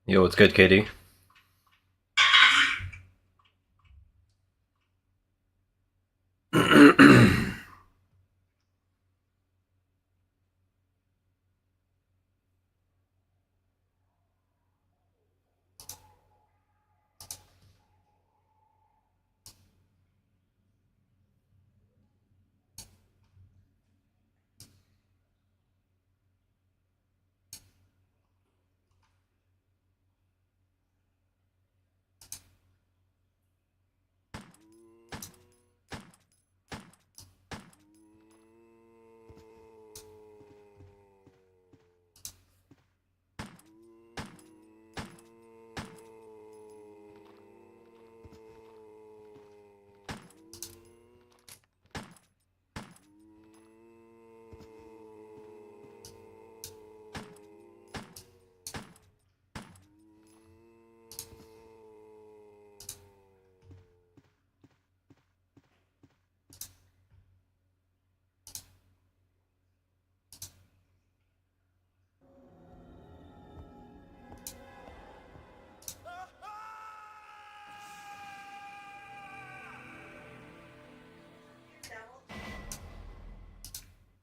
Yo, what's good, Katie?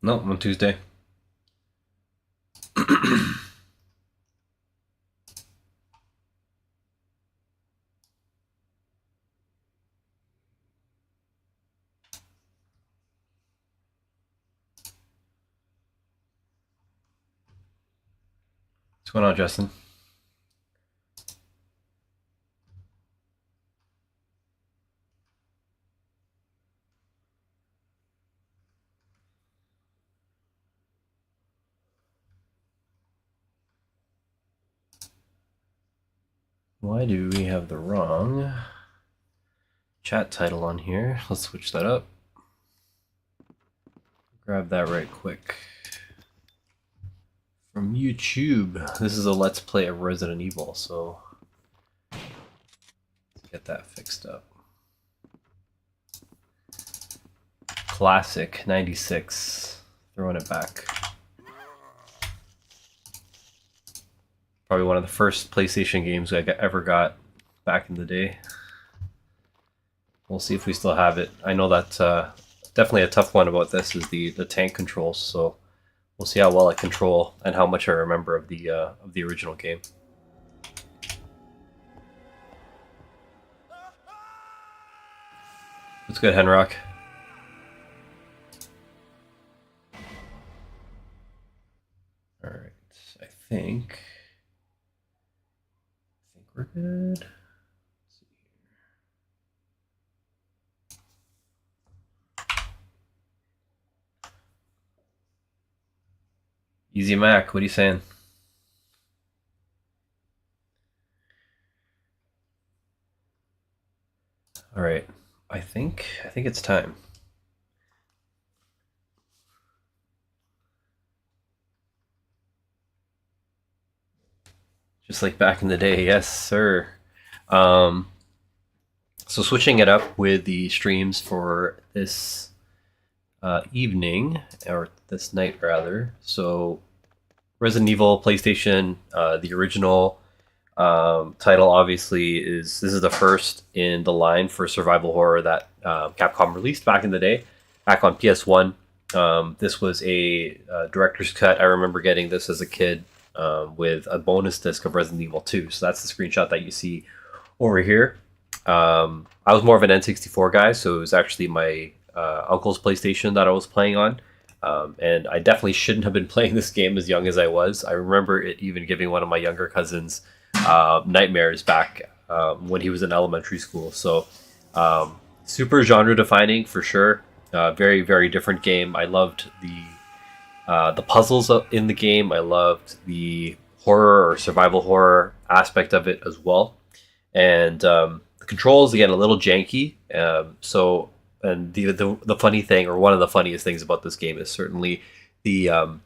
No, on Tuesday. What's going on, Justin? Why do we have the wrong chat title on here? Let's switch that up. Grab that right quick. From YouTube. This is a Let's Play of Resident Evil, so let's get that fixed up. Classic 96. Throwing it back. Probably one of the first PlayStation games I ever got back in the day. We'll see if we still have it. I know that definitely a tough one about this is the tank controls, so we'll see how well I control and how much I remember of the original game. What's good, Henrock? All right, I think we're good. Let's see here. Easy Mac, what are you saying? All right, I think it's time. Just like back in the day, yes, sir. Um, so switching it up with the streams for this evening, or this night rather. So Resident Evil PlayStation, the original title obviously is this is the first in the line for survival horror that Capcom released back in the day, back on PS1. This was a director's cut. I remember getting this as a kid with a bonus disc of Resident Evil 2. So that's the screenshot that you see over here. I was more of an N64 guy, so it was actually my uncle's PlayStation that I was playing on. And I definitely shouldn't have been playing this game as young as I was. I remember it even giving one of my younger cousins nightmares back when he was in elementary school. So super genre defining for sure. Very, very different game. I loved the puzzles in the game. I loved the horror or survival horror aspect of it as well. And the controls again a little janky. And the funny thing, or one of the funniest things about this game, is certainly the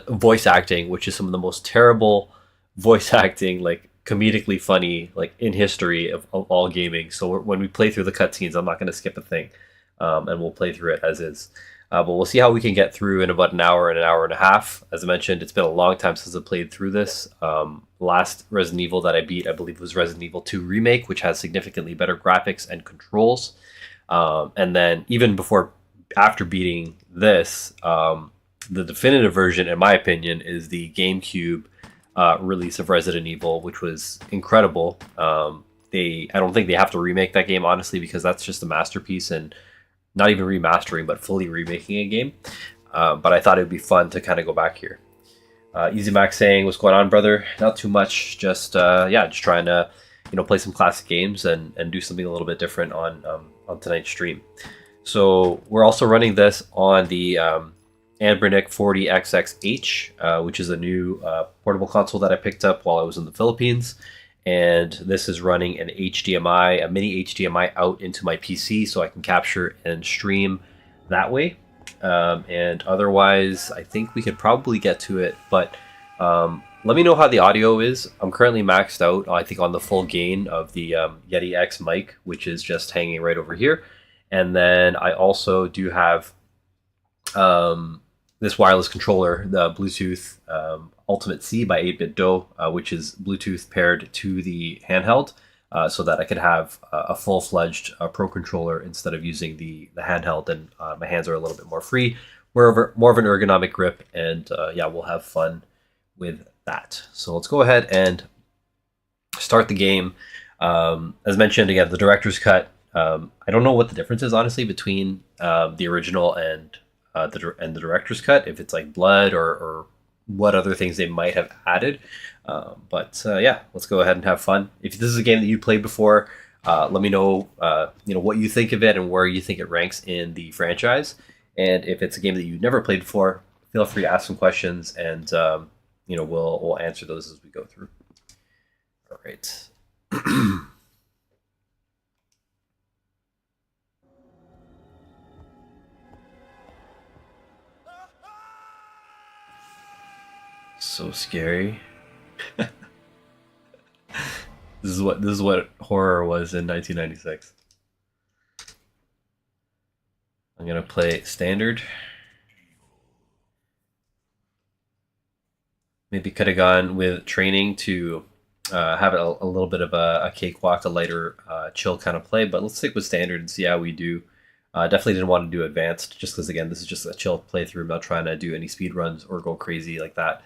voice acting, which is some of the most terrible voice acting, like comedically funny, like in history of all gaming. So when we play through the cutscenes, I'm not going to skip a thing, and we'll play through it as is. But we'll see how we can get through in about an hour and a half. As I mentioned, it's been a long time since I played through this. Last Resident Evil that I beat, I believe, was Resident Evil 2 Remake, which has significantly better graphics and controls. And then even after beating this, the definitive version, in my opinion, is the GameCube release of Resident Evil, which was incredible. I don't think they have to remake that game, honestly, because that's just a masterpiece, and not even remastering, but fully remaking a game. But I thought it would be fun to kind of go back here. Easy Max saying, "What's going on, brother? Not too much. Just just trying to play some classic games and do something a little bit different on tonight's stream." So we're also running this on the Anbernic 40XXH, which is a new portable console that I picked up while I was in the Philippines. And this is running a mini HDMI out into my PC, so I can capture and stream that way. And otherwise, I think we could probably get to it, but let me know how the audio is. I'm currently maxed out, I think, on the full gain of the Yeti X mic, which is just hanging right over here. And then I also do have this wireless controller, the Bluetooth Ultimate C by 8-Bit Do, which is Bluetooth paired to the handheld, so that I could have a full-fledged Pro controller instead of using the handheld, and my hands are a little bit more free, more of an ergonomic grip, and we'll have fun with that. So let's go ahead and start the game. As mentioned, again, the director's cut. I don't know what the difference is, honestly, between the original and the director's cut, if it's like blood or what other things they might have added. But let's go ahead and have fun. If this is a game that you played before, let me know what you think of it and where you think it ranks in the franchise. And if it's a game that you've never played before, feel free to ask some questions, and we'll answer those as we go through. All right. So scary. This is what horror was in 1996. I'm gonna play standard. Maybe could have gone with training to have it a little bit of a cakewalk, a lighter, chill kind of play. But let's stick with standard and see how we do. Definitely didn't want to do advanced, just because, again, this is just a chill playthrough. I'm not trying to do any speed runs or go crazy like that.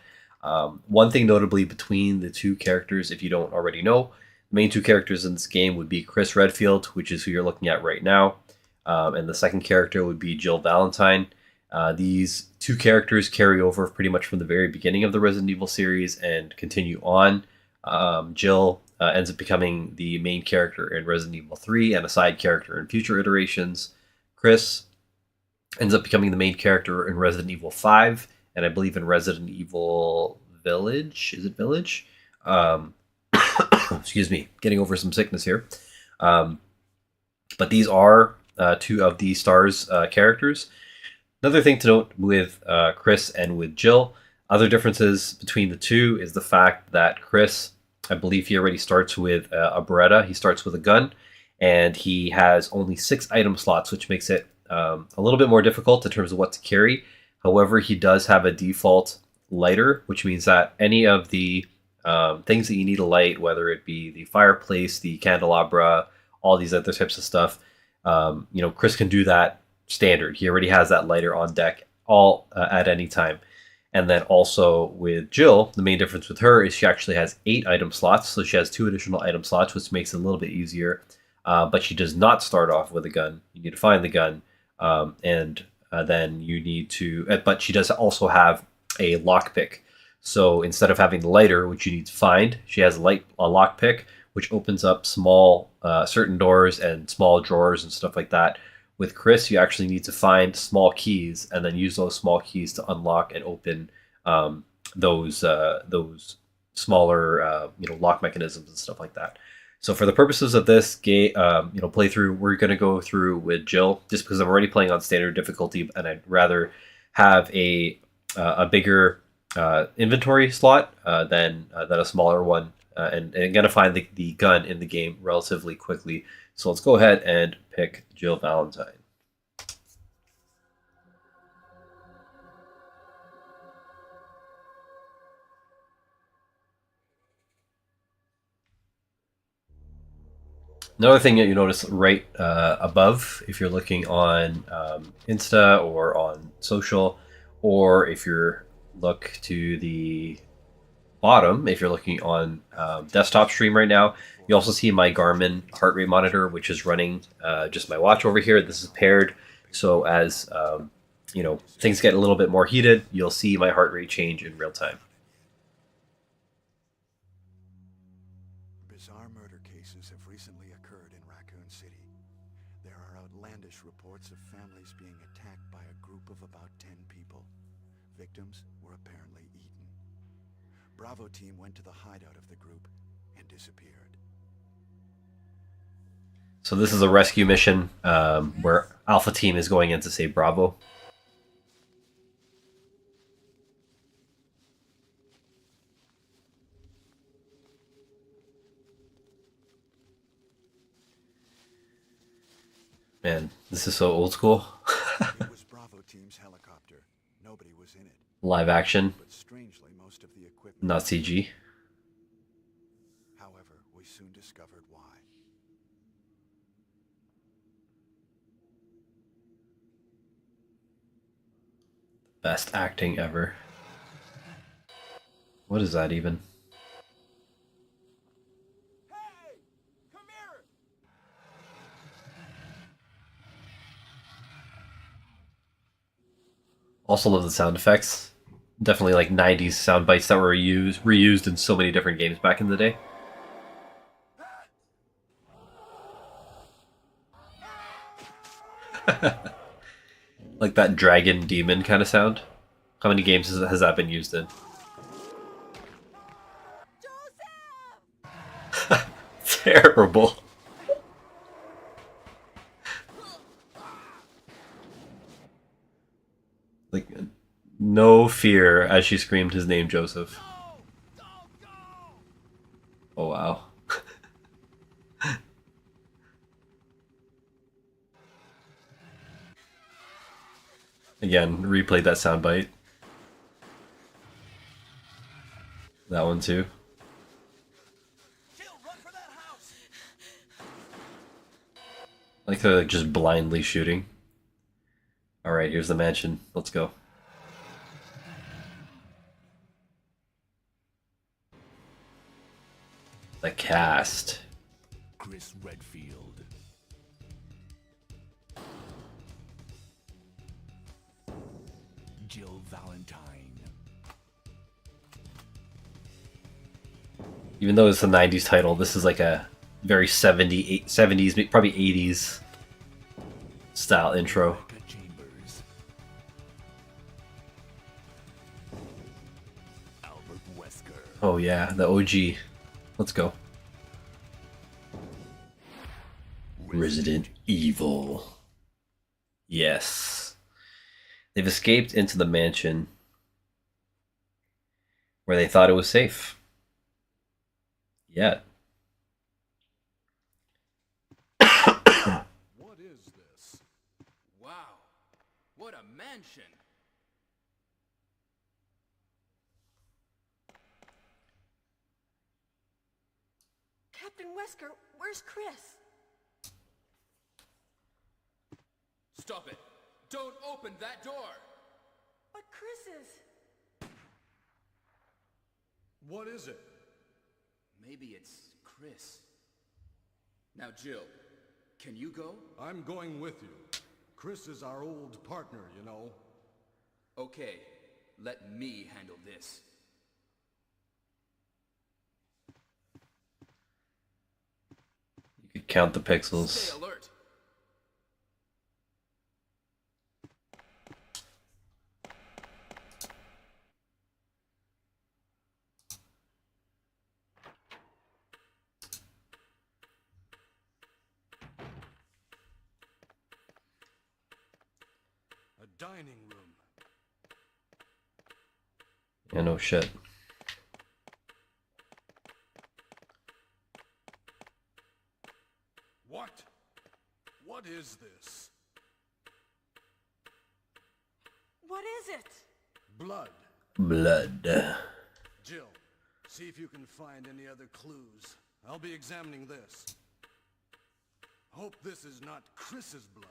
One thing notably between the two characters, if you don't already know, the main two characters in this game would be Chris Redfield, which is who you're looking at right now, and the second character would be Jill Valentine. These two characters carry over pretty much from the very beginning of the Resident Evil series and continue on. Jill ends up becoming the main character in Resident Evil 3 and a side character in future iterations. Chris ends up becoming the main character in Resident Evil 5, and I believe in Resident Evil Village. Is it Village? Excuse me, getting over some sickness here. But these are two of the Star's characters. Another thing to note with Chris and with Jill, other differences between the two is the fact that Chris, I believe he already starts with a Beretta. He starts with a gun, and he has only 6 item slots, which makes it a little bit more difficult in terms of what to carry. However, he does have a default lighter, which means that any of the things that you need to light, whether it be the fireplace, the candelabra, all these other types of stuff, Chris can do that standard. He already has that lighter on deck all at any time. And then also with Jill, the main difference with her is she actually has 8 item slots, so she has 2 additional item slots, which makes it a little bit easier. But she does not start off with a gun. You need to find the gun, and then you need to. But she does also have a lockpick. So instead of having the lighter, which you need to find, she has a lockpick, which opens up small certain doors and small drawers and stuff like that. With Chris, you actually need to find small keys and then use those small keys to unlock and open those smaller lock mechanisms and stuff like that. So for the purposes of this game, playthrough, we're going to go through with Jill, just because I'm already playing on standard difficulty, and I'd rather have a bigger inventory slot than a smaller one, and going to find the gun in the game relatively quickly. So let's go ahead and pick Jill Valentine. Another thing that you notice right above, if you're looking on Insta or on social, or if you're look to the bottom, if you're looking on desktop stream right now, you also see my Garmin heart rate monitor, which is running just my watch over here. This is paired, so as things get a little bit more heated, you'll see my heart rate change in real time. Bizarre murder cases have recently occurred in Raccoon City. There are outlandish reports of families being attacked by a group of about 10 people. Victims were apparently eaten. Bravo team went to the hideout of the group and disappeared. So this is a rescue mission where Alpha Team is going in to save Bravo. Man, this is so old school. It was Bravo team's helicopter. Nobody was in it. Live action, But strangely, most of the equipment... not CG. However, we soon discovered why. Best acting ever. What is that even? Hey! Come here! Also love the sound effects. Definitely like 90s sound bites that were reused in so many different games back in the day. Like that dragon demon kind of sound. How many games has that been used in? Terrible. Like, no fear as she screamed his name, Joseph. Oh, wow. Again, replayed that soundbite. That one too. Like they're like just blindly shooting. Alright, here's the mansion. Let's go. The cast. Chris Redfield. Jill Valentine. Even though it's a 90s title, this is like a very 70s, probably 80s style intro. Rebecca Chambers. Albert Wesker. Oh yeah, the OG. Let's go. Resident Evil. Yes. They've escaped into the mansion where they thought it was safe. Yet. What is this? Wow, what a mansion! Captain Wesker, where's Chris? Stop it! Don't open that door! But Chris is... What is it? Maybe it's Chris. Now, Jill, can you go? I'm going with you. Chris is our old partner, you know. Okay, let me handle this. You could count the pixels. Stay alert! A dining room. Yeah, no shit. What? What is this? What is it? Blood. Blood. Jill, see if you can find any other clues. I'll be examining this. Hope this is not Chris's blood.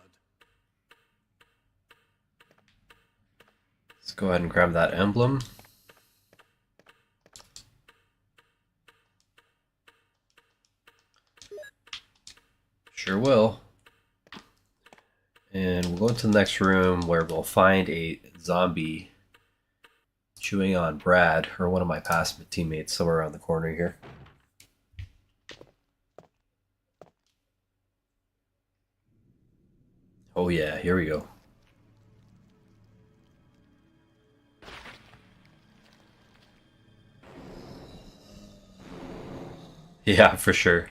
Let's go ahead and grab that emblem. Sure will. And we'll go into the next room where we'll find a zombie chewing on Brad, or one of my past teammates, somewhere around the corner here. Oh yeah, here we go. Yeah, for sure.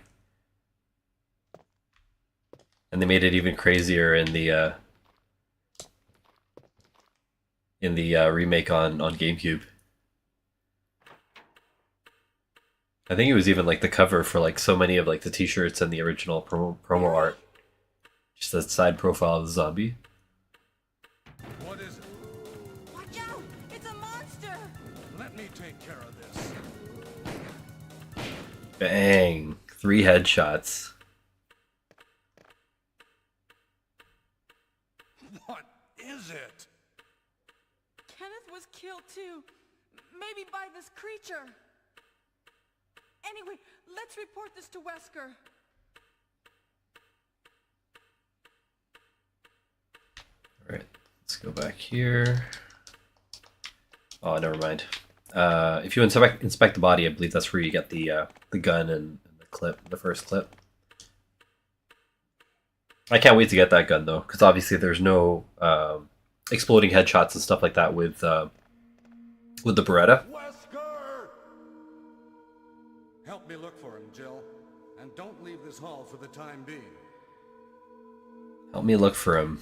And they made it even crazier in the remake on GameCube. I think it was even like the cover for like so many of like the t-shirts and the original promo art. Just the side profile of the zombie. What is it? Watch out! It's a monster! Let me take care of this. Bang! 3 headshots. What is it? Kenneth was killed too. Maybe by this creature. Anyway, let's report this to Wesker. Alright, let's go back here. Oh, never mind. If you inspect the body, I believe that's where you get the gun and the clip, the first clip. I can't wait to get that gun though, because obviously there's no exploding headshots and stuff like that with the Beretta. Wesker! Help me look for him, Jill. And don't leave this hall for the time being. Help me look for him.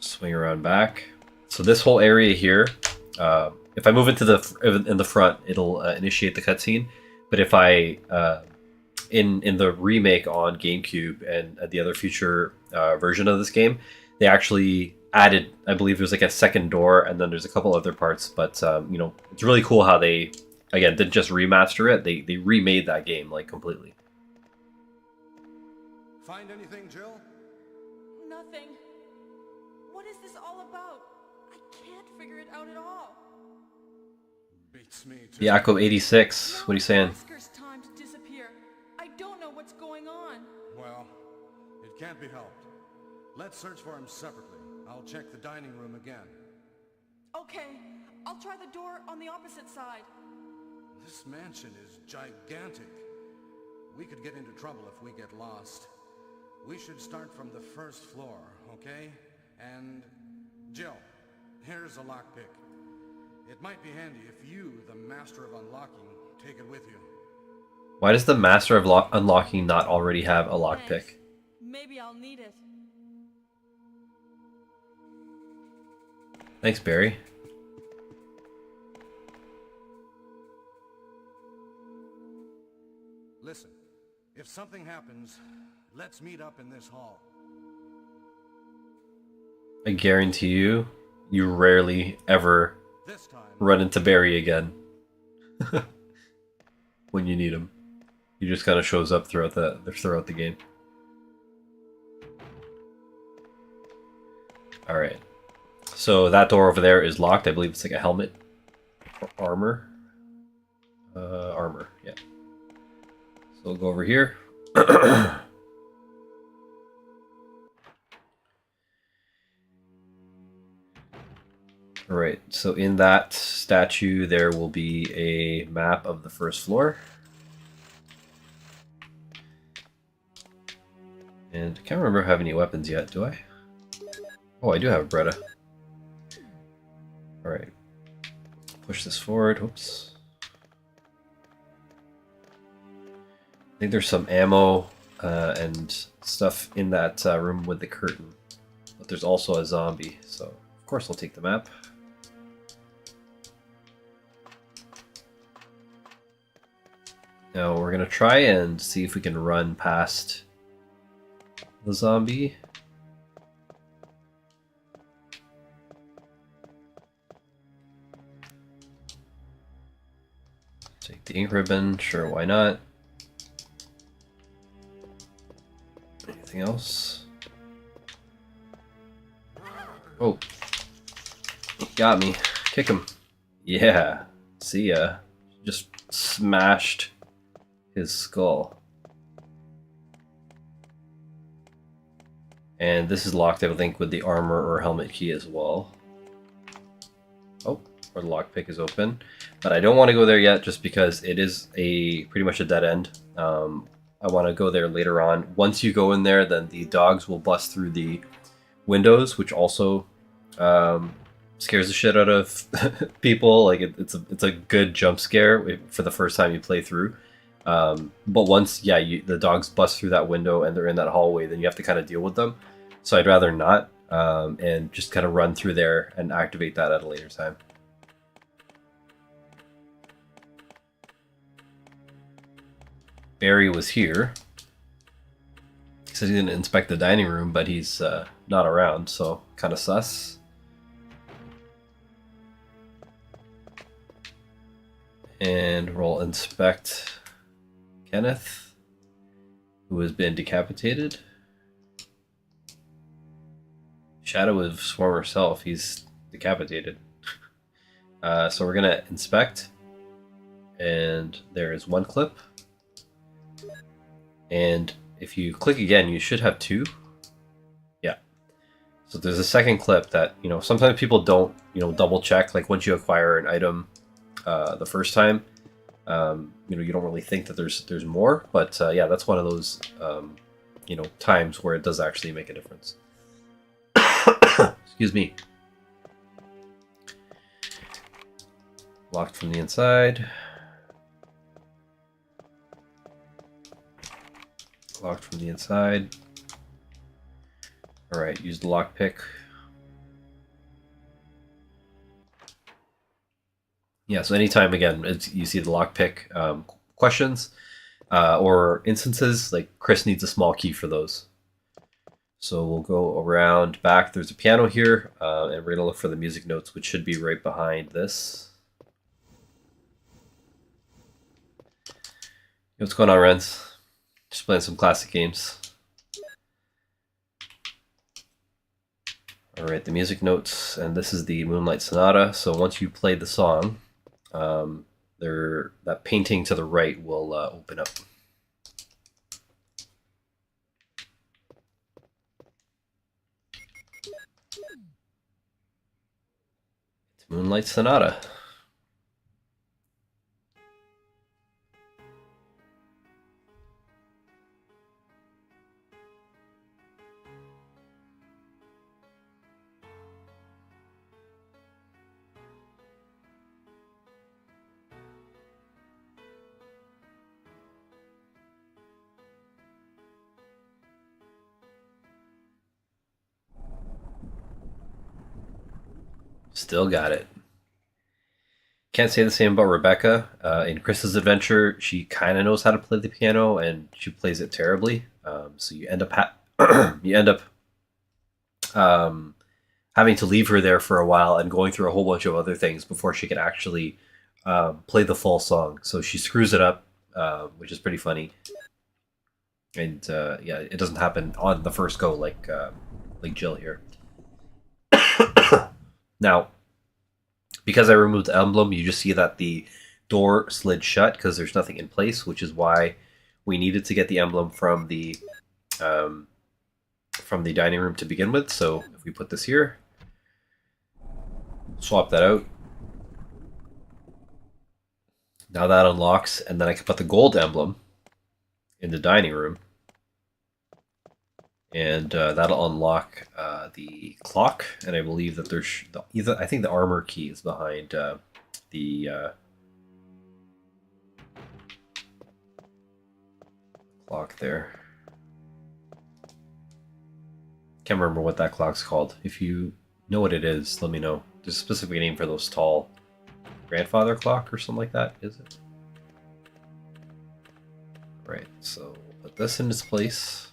Swing around back. So this whole area here, if I move into the front, it'll initiate the cutscene. But if I in the remake on GameCube and the other future version of this game, they actually added, I believe there's like a second door, and then there's a couple other parts. But you know, it's really cool how they, again, didn't just remaster it; they remade that game like completely. Find anything, Jill? Nothing. What is this all about? I can't figure it out at all. Beats me too. Yakko 86, what are you saying? Wesker's time to disappear. I don't know what's going on. Well, it can't be helped. Let's search for him separately. I'll check the dining room again. Okay, I'll try the door on the opposite side. This mansion is gigantic. We could get into trouble if we get lost. We should start from the first floor, okay? And Jill, here's a lockpick. It might be handy if you, the master of unlocking, take it with you. Why does the master of unlocking not already have a lockpick? Thanks. Maybe I'll need it. Thanks, Barry. Listen, if something happens, let's meet up in this hall. I guarantee you, you rarely ever This time, run into Barry again. When you need him. He just kind of shows up throughout the game. Alright. So that door over there is locked. I believe it's like a helmet. Or armor. Armor, yeah. So we'll go over here. Alright, so in that statue there will be a map of the first floor. And I can't remember if I have any weapons yet, do I? Oh, I do have a Beretta. Alright. Push this forward, whoops. I think there's some ammo and stuff in that room with the curtain. But there's also a zombie, so of course I'll take the map. Now we're gonna try and see if we can run past the zombie. Take the ink ribbon, sure, why not? Anything else? Oh. He got me. Kick him. Yeah. See ya. Just smashed his skull. And this is locked, I think, with the armor or helmet key as well. Oh, or the lockpick is open. But I don't want to go there yet just because it is pretty much a dead end. I want to go there later on. Once you go in there, then the dogs will bust through the windows, which also scares the shit out of people. Like it's a good jump scare for the first time you play through. But once, yeah, the dogs bust through that window and they're in that hallway, then you have to kind of deal with them. So I'd rather not, and just kind of run through there and activate that at a later time. Barry was here. He said he didn't inspect the dining room, but he's not around, so kind of sus. And we'll inspect Kenneth, who has been decapitated. Shadow of Swarm herself, he's decapitated. So we're gonna inspect, and there is one clip. And if you click again, you should have two. Yeah. So there's a second clip that, sometimes people don't, double check. Like once you acquire an item the first time, you don't really think that there's more. But yeah, that's one of those, times where it does actually make a difference. Excuse me. Locked from the inside. Locked from the inside. Alright, use the lockpick. Yeah, so anytime, again, you see the lockpick questions or instances, like Chris needs a small key for those. So we'll go around back. There's a piano here, and we're going to look for the music notes, which should be right behind this. What's going on, Renz? Just playing some classic games. Alright, the music notes, and this is the Moonlight Sonata. So once you play the song, that painting to the right will open up. It's Moonlight Sonata. Still got it. Can't say the same about Rebecca. In Chris's adventure, she kind of knows how to play the piano, and she plays it terribly. So you end up having to leave her there for a while and going through a whole bunch of other things before she can actually play the full song. So she screws it up, which is pretty funny. And yeah, it doesn't happen on the first go like Jill here. Now, because I removed the emblem, you just see that the door slid shut because there's nothing in place, which is why we needed to get the emblem from the dining room to begin with. So if we put this here, swap that out. Now that unlocks, and then I can put the gold emblem in the dining room. And that'll unlock the clock, and I believe that there's I think the armor key is behind the clock there. Can't remember what that clock's called. If you know what it is, let me know. There's a specific name for those tall grandfather clock or something like that, is it? Right, so put this in its place.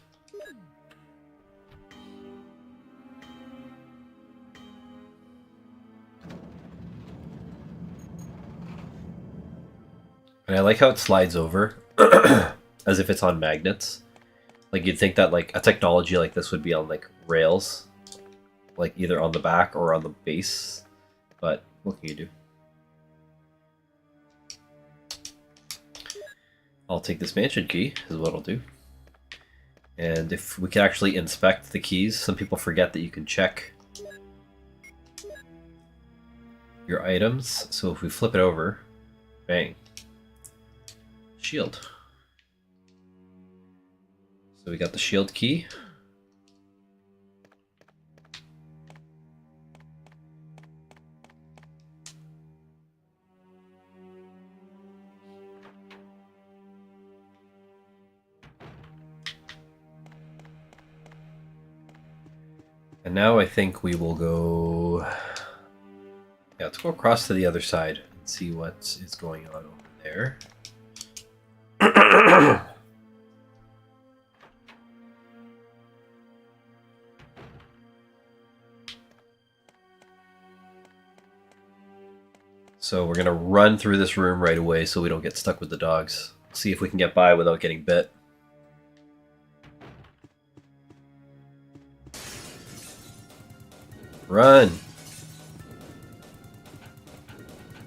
And I like how it slides over as if it's on magnets. Like you'd think that like a technology like this would be on like rails, like either on the back or on the base, but what can you do? I'll take this mansion key is what I'll do. And if we can actually inspect the keys, some people forget that you can check your items. So if we flip it over, bang, shield. So we got the shield key. And now I think we will go... Yeah, let's go across to the other side and see what is going on over there. So we're going to run through this room right away so we don't get stuck with the dogs. See if we can get by without getting bit. Run!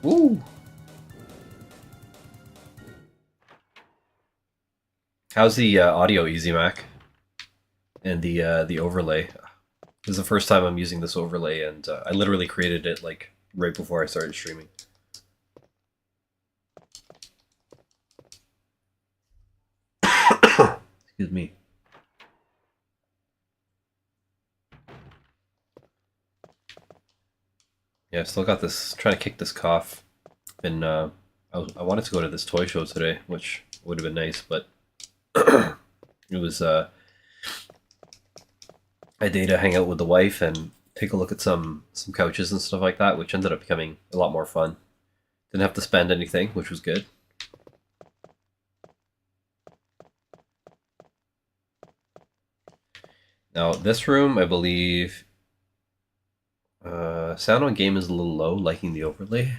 Woo! How's the audio, Easy Mac? And the overlay? This is the first time I'm using this overlay, and I literally created it like right before I started streaming. Excuse me. Yeah, still got this, trying to kick this cough. Been, I wanted to go to this toy show today, which would have been nice, but it was a day to hang out with the wife and take a look at some couches and stuff like that, which ended up becoming a lot more fun. Didn't have to spend anything, which was good. Now, this room, I believe... sound on game is a little low, liking the overlay.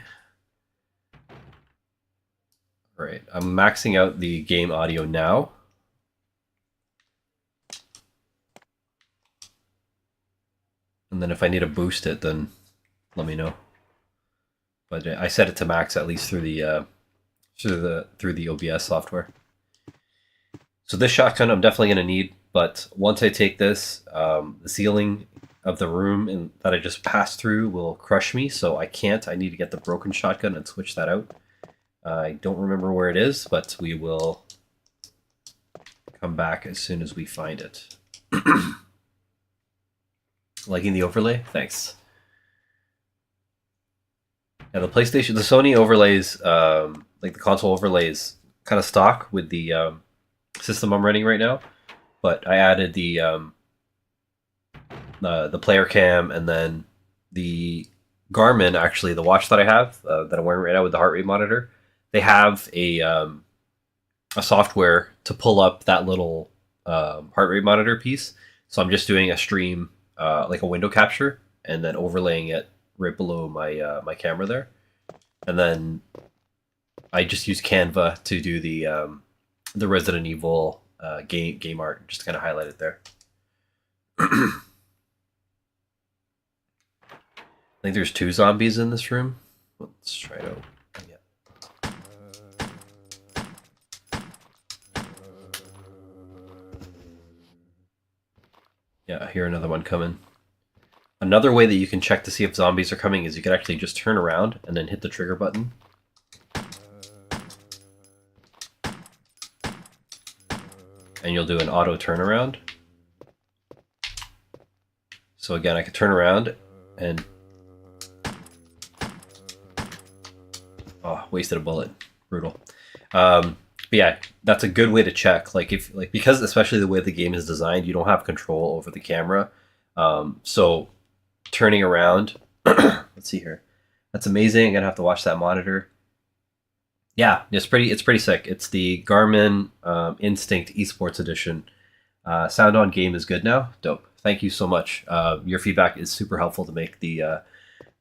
Alright, I'm maxing out the game audio now. And then if I need to boost it, then let me know. But I set it to max at least through the OBS software. So this shotgun I'm definitely going to need, but once I take this, the ceiling of the room that I just passed through will crush me, so I can't. I need to get the broken shotgun and switch that out. I don't remember where it is, but we will come back as soon as we find it. Liking the overlay? Thanks. Yeah, the PlayStation, the Sony overlays, like the console overlays, kind of stock with the system I'm running right now. But I added the player cam, and then the Garmin, actually, the watch that I have, that I'm wearing right now with the heart rate monitor, they have a software to pull up that little heart rate monitor piece. So I'm just doing a stream, like a window capture, and then overlaying it right below my my camera there. And then I just use Canva to do the Resident Evil game art, just kind of highlight it there. I think there's 2 zombies in this room. Let's try to... Yeah, I hear another one coming. Another way that you can check to see if zombies are coming is you can actually just turn around and then hit the trigger button. And you'll do an auto turnaround. So again, I can turn around and... Oh, wasted a bullet. Brutal. But yeah, that's a good way to check. Because especially the way the game is designed, you don't have control over the camera. So turning around, let's see here. That's amazing. I'm gonna have to watch that monitor. Yeah, it's pretty sick. It's the Garmin Instinct Esports Edition. Sound on game is good now. Dope. Thank you so much. Your feedback is super helpful to make the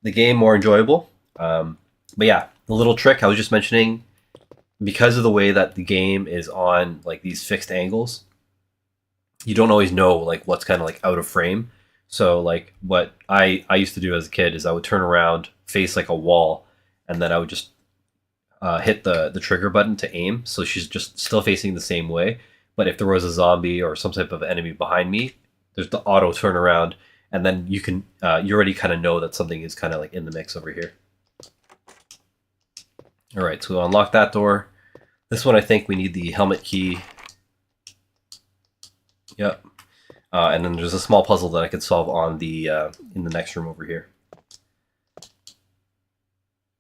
game more enjoyable. But yeah, the little trick I was just mentioning, because of the way that the game is on like these fixed angles, you don't always know like what's kind of like out of frame. So like what I used to do as a kid is I would turn around, face like a wall, and then I would just hit the trigger button to aim. So she's just still facing the same way. But if there was a zombie or some type of enemy behind me, there's the auto turn around, and then you already kind of know that something is kind of like in the mix over here. All right, so we'll unlock that door. This one I think we need the helmet key. Yep. And then there's a small puzzle that I could solve on the in the next room over here.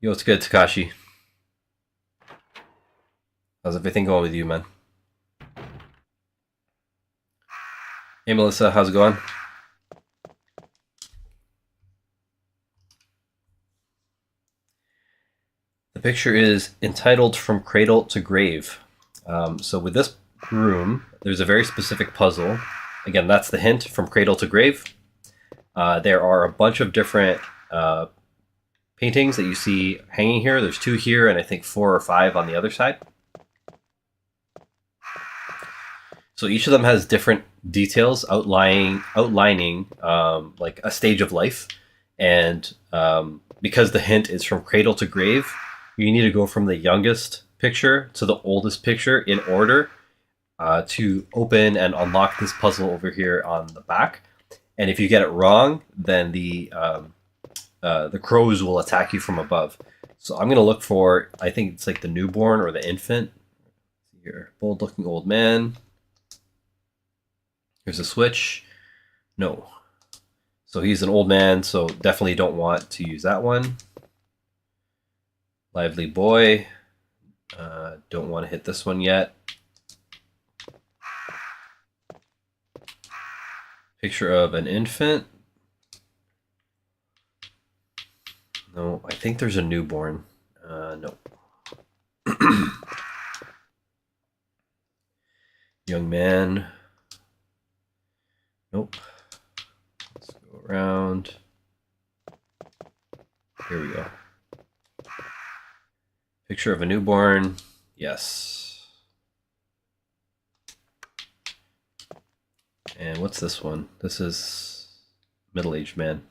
Yo, it's good, Takashi. How's everything going with you, man? Hey, Melissa, how's it going? The picture is entitled From Cradle to Grave. So with this room, there's a very specific puzzle. Again, that's the hint, from cradle to grave. There are a bunch of different paintings that you see hanging here. There's 2 here, and I think 4 or 5 on the other side. So each of them has different details outlining like a stage of life. And because the hint is from cradle to grave, you need to go from the youngest picture to the oldest picture in order to open and unlock this puzzle over here on the back. And if you get it wrong, then the crows will attack you from above. So I'm going to look for, I think it's like the newborn or the infant. Here, bold-looking old man. Here's a switch. No. So he's an old man, so definitely don't want to use that one. Lively boy. Don't want to hit this one yet. Picture of an infant. No, I think there's a newborn. No. Young man. Nope. Let's go around. Here we go. Picture of a newborn. Yes. And what's this one? This is middle-aged man.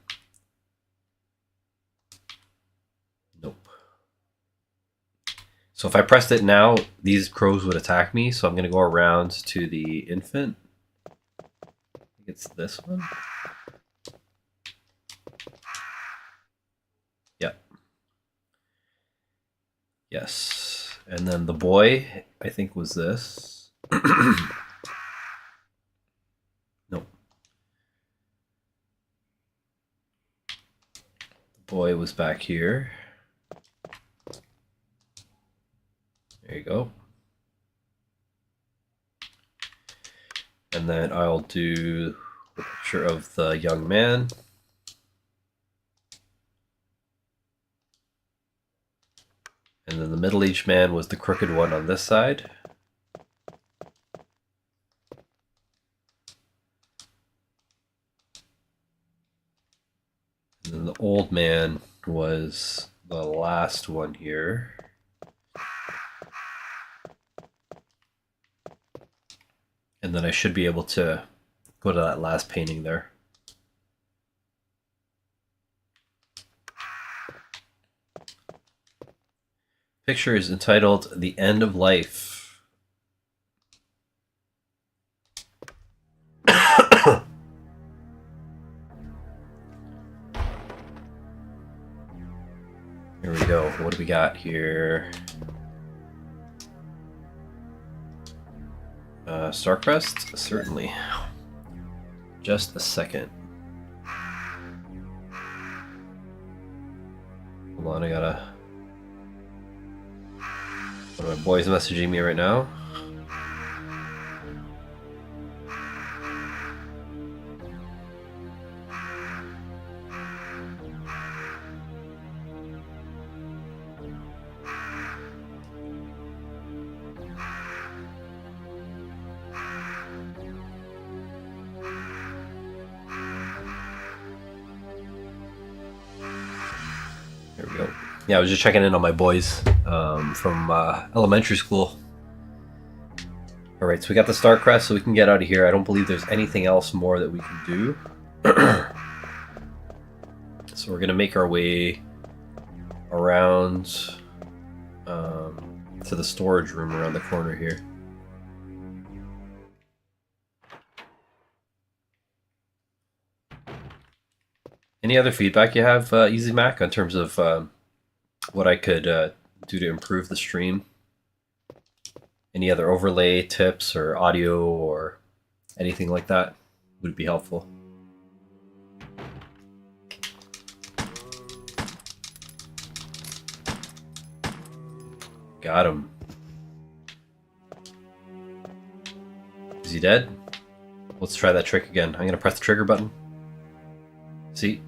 Nope. So if I pressed it now, these crows would attack me. So I'm going to go around to the infant. I think it's this one. Yep. Yes. And then the boy, I think, was this. Nope. The boy was back here. There you go. And then I'll do the picture of the young man. And then the middle-aged man was the crooked one on this side. And then the old man was the last one here. And then I should be able to go to that last painting there. Picture is entitled The End of Life. Here we go. What do we got here? Starcrest? Certainly. Just a second. Hold on, I gotta... One of my boys messaging me right now. There we go. Yeah, I was just checking in on my boys from elementary school. Alright, so we got the Star Crest, so we can get out of here. I don't believe there's anything else more that we can do. So we're going to make our way around to the storage room around the corner here. Any other feedback you have, Easy Mac, in terms of what I could do to improve the stream? Any other overlay tips or audio or anything like that would be helpful. Got him. Is he dead? Let's try that trick again. I'm gonna press the trigger button. See?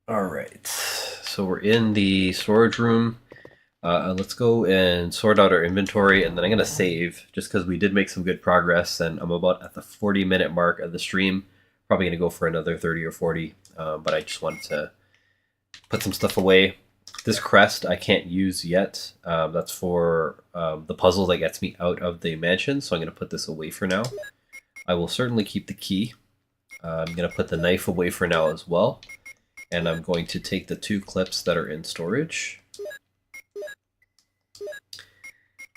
Alright, so we're in the storage room. Let's go and sort out our inventory, and then I'm going to save, just because we did make some good progress, and I'm about at the 40-minute mark of the stream. Probably going to go for another 30 or 40, but I just wanted to put some stuff away. This crest I can't use yet. That's for the puzzle that gets me out of the mansion, so I'm going to put this away for now. I will certainly keep the key. I'm going to put the knife away for now as well, and I'm going to take the 2 clips that are in storage.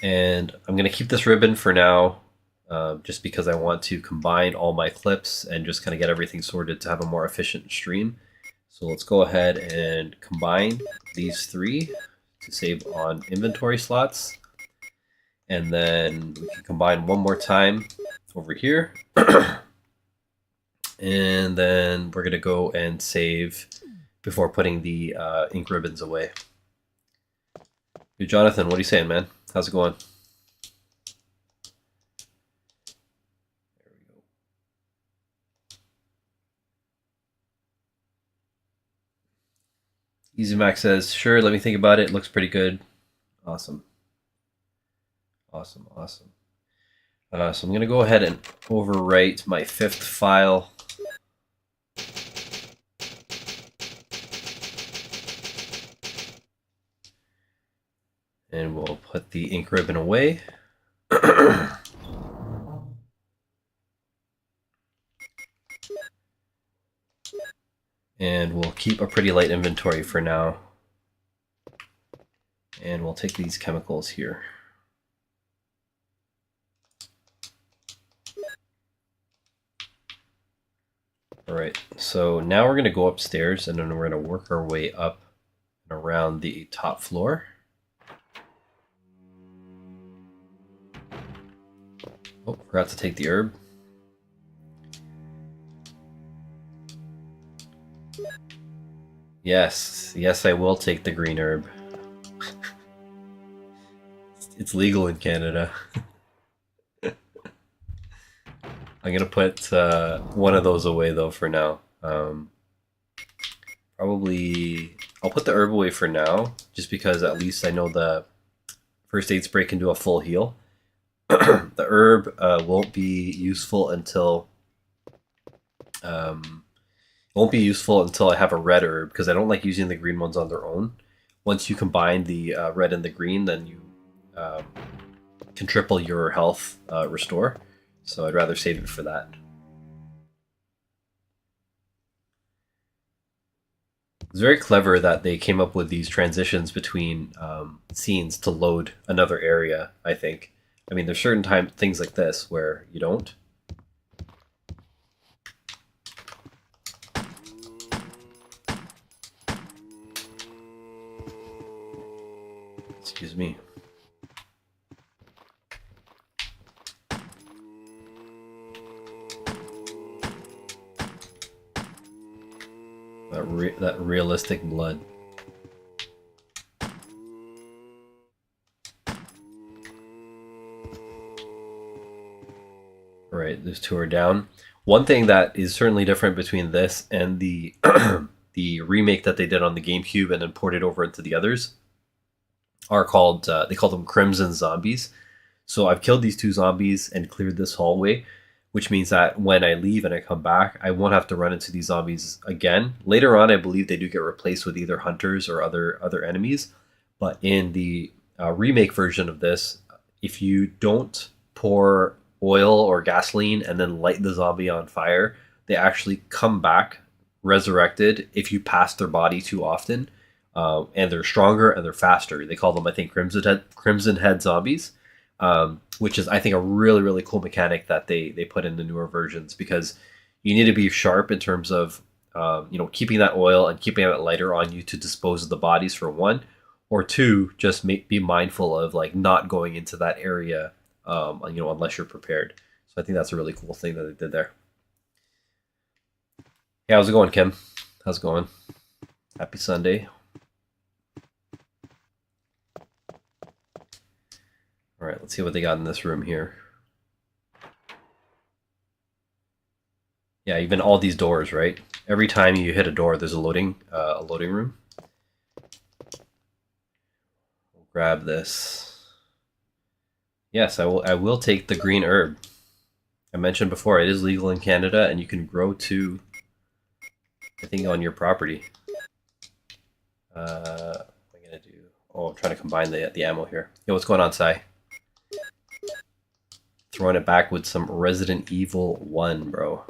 And I'm going to keep this ribbon for now, just because I want to combine all my clips and just kind of get everything sorted to have a more efficient stream. So let's go ahead and combine these 3 to save on inventory slots. And then we can combine one more time over here. And then we're going to go and save before putting the ink ribbons away. Hey, Jonathan, what are you saying, man? How's it going? There we go. Easy Mac says, sure, let me think about it. Looks pretty good. Awesome. Awesome, awesome. So I'm going to go ahead and overwrite my 5th file. And we'll put the ink ribbon away. And we'll keep a pretty light inventory for now. And we'll take these chemicals here. Alright, so now we're going to go upstairs, and then we're going to work our way up and around the top floor. Oh, forgot to take the herb. Yes, yes, I will take the green herb. It's legal in Canada. I'm gonna put one of those away though for now. Probably I'll put the herb away for now, just because at least I know the first aid spray can do a full heal. The herb won't be useful until I have a red herb, because I don't like using the green ones on their own. Once you combine the red and the green, then you can triple your health restore. So I'd rather save it for that. It's very clever that they came up with these transitions between scenes to load another area, I think. I mean, there's certain things like this where you don't. Excuse me. That realistic blood. Right, those 2 are down. One thing that is certainly different between this and the the remake that they did on the GameCube and then ported over into the others are called, they call them Crimson Zombies. So I've killed these 2 zombies and cleared this hallway. which means that when I leave and I come back, I won't have to run into these zombies again. Later on, I believe they do get replaced with either hunters or other enemies. But in the remake version of this, if you don't pour oil or gasoline and then light the zombie on fire, they actually come back resurrected if you pass their body too often. And they're stronger and they're faster. They call them, I think, Crimson Head zombies, which is, I think, a really, really cool mechanic that they put in the newer versions, because you need to be sharp in terms of keeping that oil and keeping that lighter on you to dispose of the bodies, for one, or two, just be mindful of like not going into that area, unless you're prepared. So I think that's a really cool thing that they did there. Yeah, how's it going, Kim? How's it going? Happy Sunday. All right, let's see what they got in this room here. Yeah, even all these doors, right? Every time you hit a door, there's a loading room. We'll grab this. Yes, I will take the green herb. I mentioned before, it is legal in Canada, and you can grow 2, I think, on your property. What am I gonna do? Oh, I'm trying to combine the ammo here. Yo, what's going on, Sai? Throwing it back with some Resident Evil 1, bro.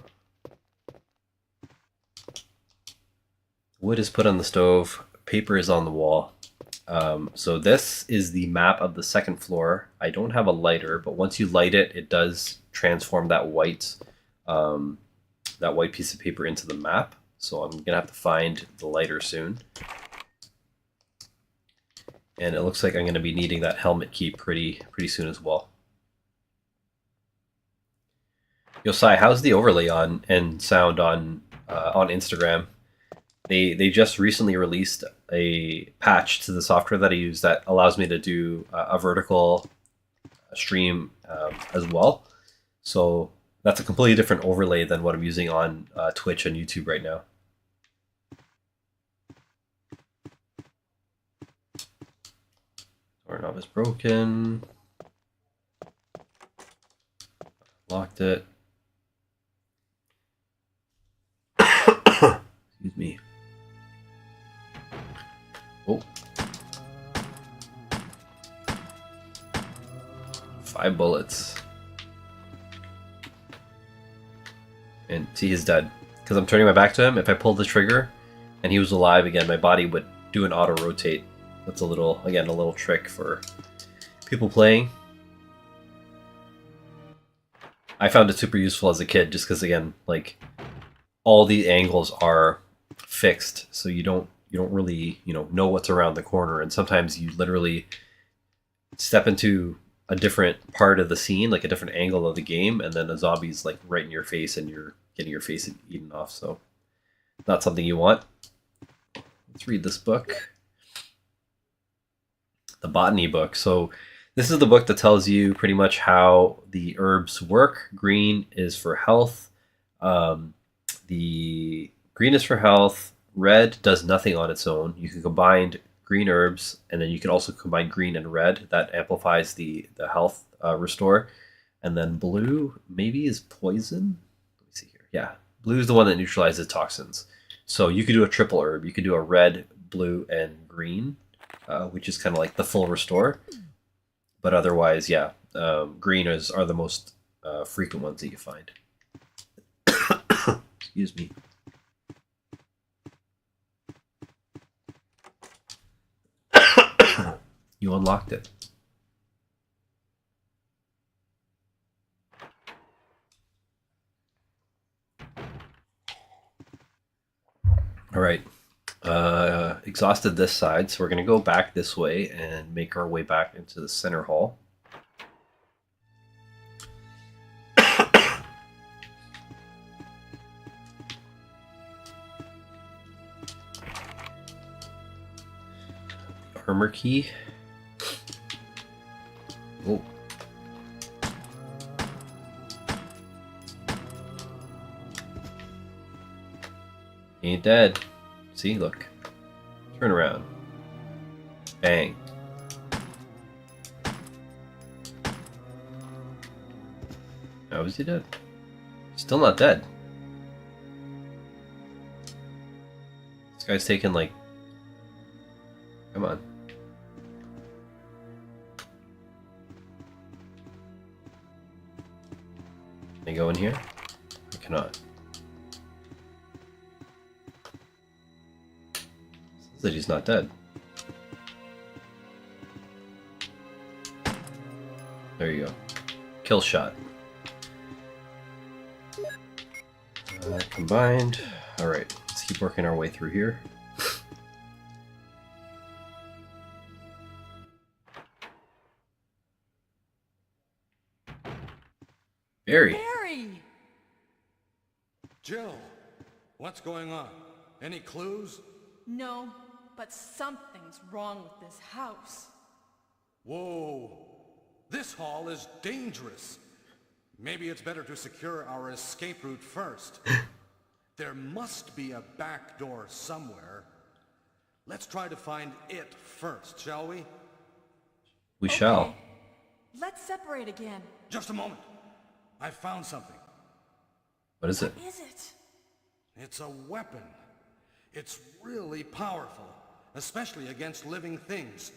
Wood is put on the stove. Paper is on the wall. So this is the map of the second floor. I don't have a lighter, but once you light it, it does transform that white piece of paper into the map. So I'm gonna have to find the lighter soon. And it looks like I'm gonna be needing that helmet key pretty soon as well. Yosai, how's the overlay on and sound on Instagram? They just recently released a patch to the software that I use that allows me to do a vertical stream as well. So that's a completely different overlay than what I'm using on Twitch and YouTube right now. Doorknob is broken. Locked it. Excuse me. Oh. 5 bullets. And see, he's dead. Because I'm turning my back to him. If I pull the trigger and he was alive again, my body would do an auto rotate. That's a little trick for people playing. I found it super useful as a kid, just because, again, like, all the angles are fixed, so you don't really know what's around the corner, and sometimes you literally step into a different part of the scene, like a different angle of the game, and then a zombie's like right in your face and you're getting your face eaten off. So not something you want. Let's read this book, the botany book. So this is the book that tells you pretty much how the herbs work. Green is for health. The green is for health. Red does nothing on its own. You can combine green herbs, and then you can also combine green and red. That amplifies the health restore. And then blue maybe is poison. Let me see here. Yeah, blue is the one that neutralizes toxins. So you could do a triple herb. You could do a red, blue, and green, which is kind of like the full restore. But otherwise, yeah, green are the most frequent ones that you find. Excuse me. You unlocked it. All right. Exhausted this side, so we're going to go back this way and make our way back into the center hall. Armor key. Oh. Ain't dead. See, look. Turn around. Bang. How is he dead? Still not dead. This guy's taking like... Come on. Can I go in here? I cannot. Says that he's not dead. There you go. Kill shot. Combined. Alright, let's keep working our way through here. Barry. Barry! Jill, what's going on? Any clues? No, but something's wrong with this house. Whoa. This hall is dangerous. Maybe it's better to secure our escape route first. There must be a back door somewhere. Let's try to find it first, shall we? We shall. Okay. Let's separate again. Just a moment. I found something. What is it? What is it? It's a weapon. It's really powerful, especially against living things.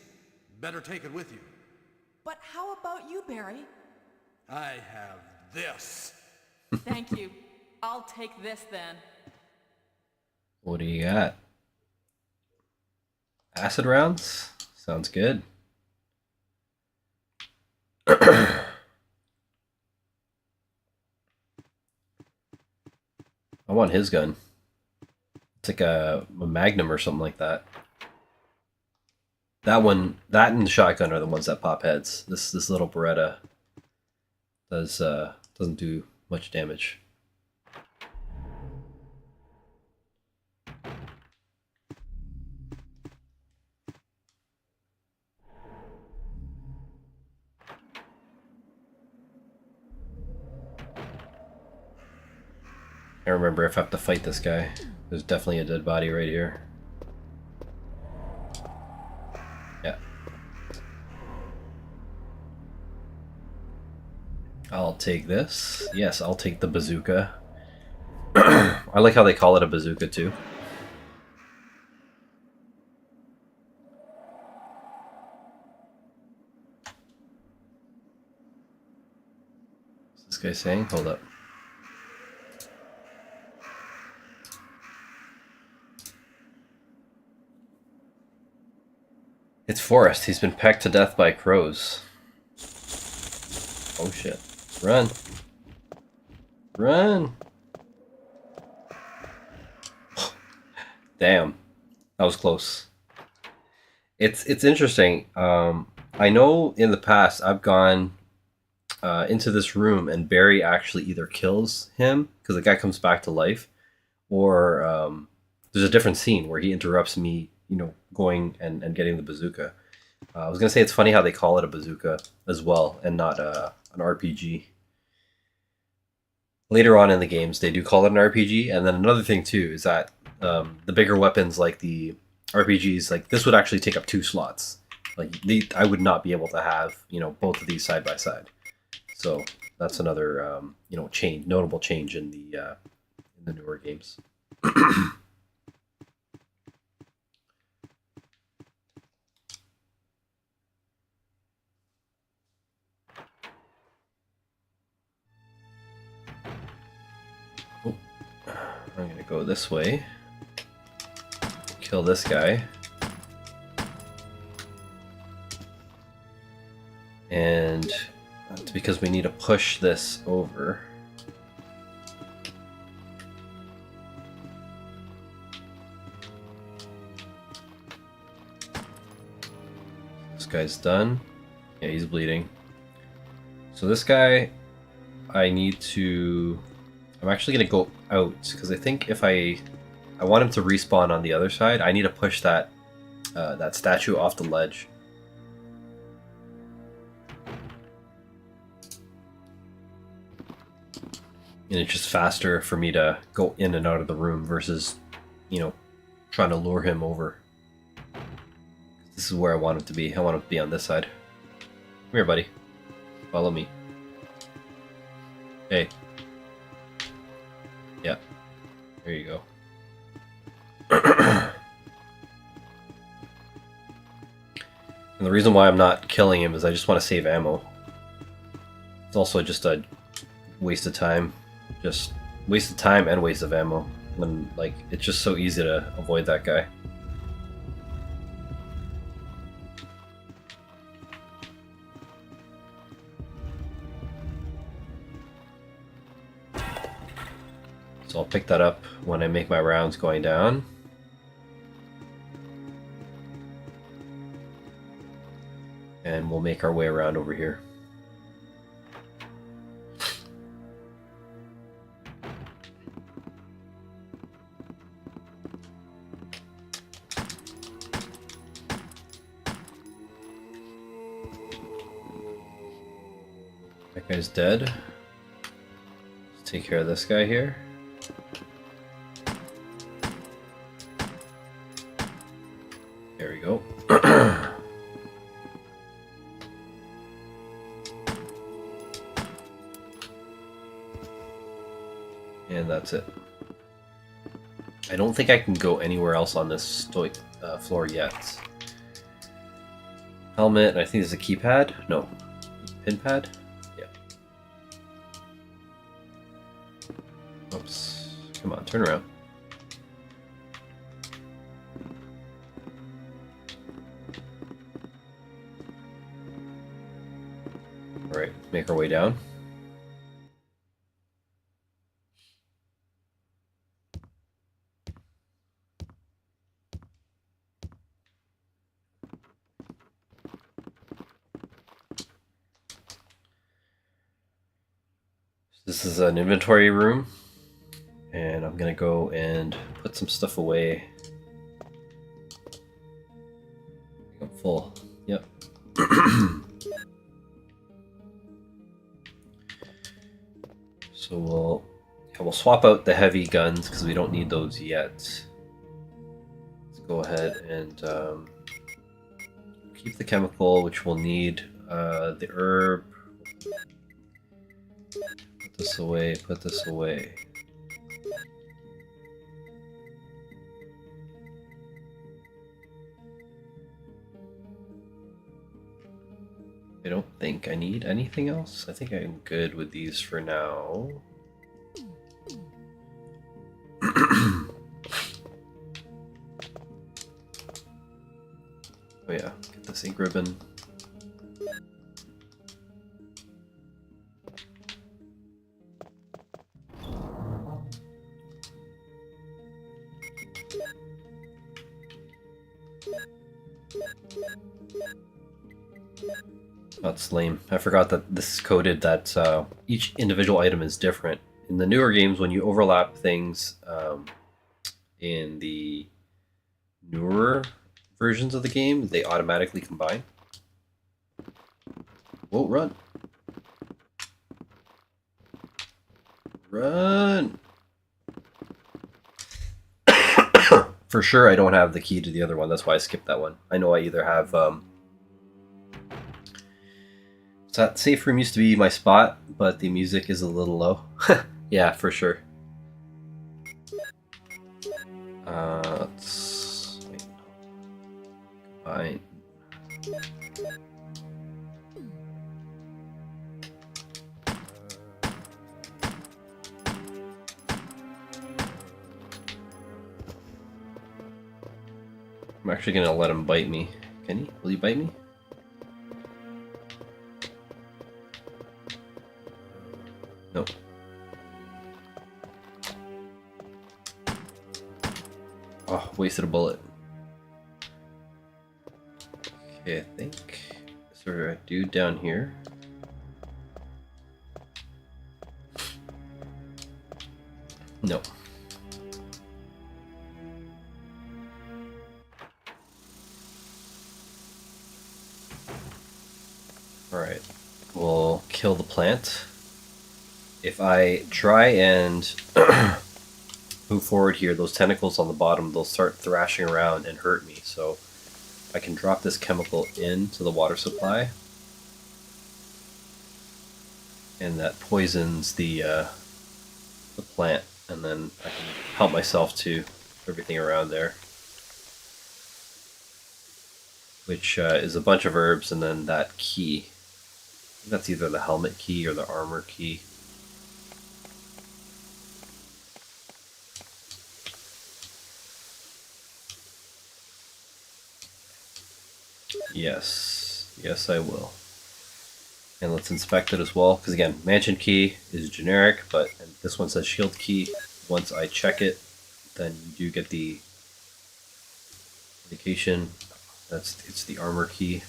Better take it with you. But how about you, Barry? I have this. Thank you. I'll take this then. What do you got? Acid rounds? Sounds good. I want his gun. It's like a Magnum or something like that. That one, that and the shotgun are the ones that pop heads. This little Beretta doesn't do much damage. I remember if I have to fight this guy. There's definitely a dead body right here. Yeah. I'll take this. Yes, I'll take the bazooka. I like how they call it a bazooka too. What's this guy saying? Hold up. It's Forrest. He's been pecked to death by crows. Oh shit. Run. Run. Damn. That was close. It's interesting. I know in the past I've gone into this room and Barry actually either kills him because the guy comes back to life, or there's a different scene where he interrupts me, you know, going and getting the bazooka. I was gonna say it's funny how they call it a bazooka as well and not an RPG. Later on in the games, they do call it an RPG, and then another thing too is that the bigger weapons like the RPGs, like this would actually take up 2 slots. Like I would not be able to have, you know, both of these side by side. So that's another you know, notable change in the newer games. I'm gonna go this way. Kill this guy. And that's because we need to push this over. This guy's done. Yeah, he's bleeding. So this guy, I need to... I'm actually going to go out, because I think if I want him to respawn on the other side, I need to push that that statue off the ledge. And it's just faster for me to go in and out of the room versus, you know, trying to lure him over. This is where I want him to be. I want him to be on this side. Come here, buddy. Follow me. Hey. Yeah, there you go. And the reason why I'm not killing him is I just want to save ammo. It's also just a waste of time. Just waste of time and waste of ammo. When, like, it's just so easy to avoid that guy. So I'll pick that up when I make my rounds going down. And we'll make our way around over here. That guy's dead. Let's take care of this guy here. There we go. And that's it. I don't think I can go anywhere else on this floor yet. Helmet, and I think there's a keypad. No. Pin pad? Yeah. Oops. Come on, turn around. Alright, make our way down. This is an inventory room, and I'm gonna go and put some stuff away. I'm full. Yep. So we'll swap out the heavy guns because we don't need those yet. Let's go ahead and keep the chemical, which we'll need. The herb. Put this away, put this away. I don't think I need anything else. I think I'm good with these for now. Oh yeah, get this ink ribbon. That's lame. I forgot that this is coded that each individual item is different. In the newer games, when you overlap things in the newer versions of the game, they automatically combine. Whoa, run. Run! For sure, I don't have the key to the other one. That's why I skipped that one. I know I either have... So that safe room used to be my spot, but the music is a little low. Yeah, for sure. Let's... Wait. Fine. I'm actually gonna let him bite me. Can he? Will he bite me? Nope. Oh, wasted a bullet. Okay, I think... Is there a dude down here? No. Alright, we'll kill the plant. If I try and move forward here, those tentacles on the bottom, they'll start thrashing around and hurt me. So I can drop this chemical into the water supply, and that poisons the plant, and then I can help myself to everything around there, which is a bunch of herbs and then that key. I think that's either the helmet key or the armor key. Yes, yes I will. And let's inspect it as well, because again, mansion key is generic, but this one says shield key. Once I check it, then you do get the indication. It's the armor key,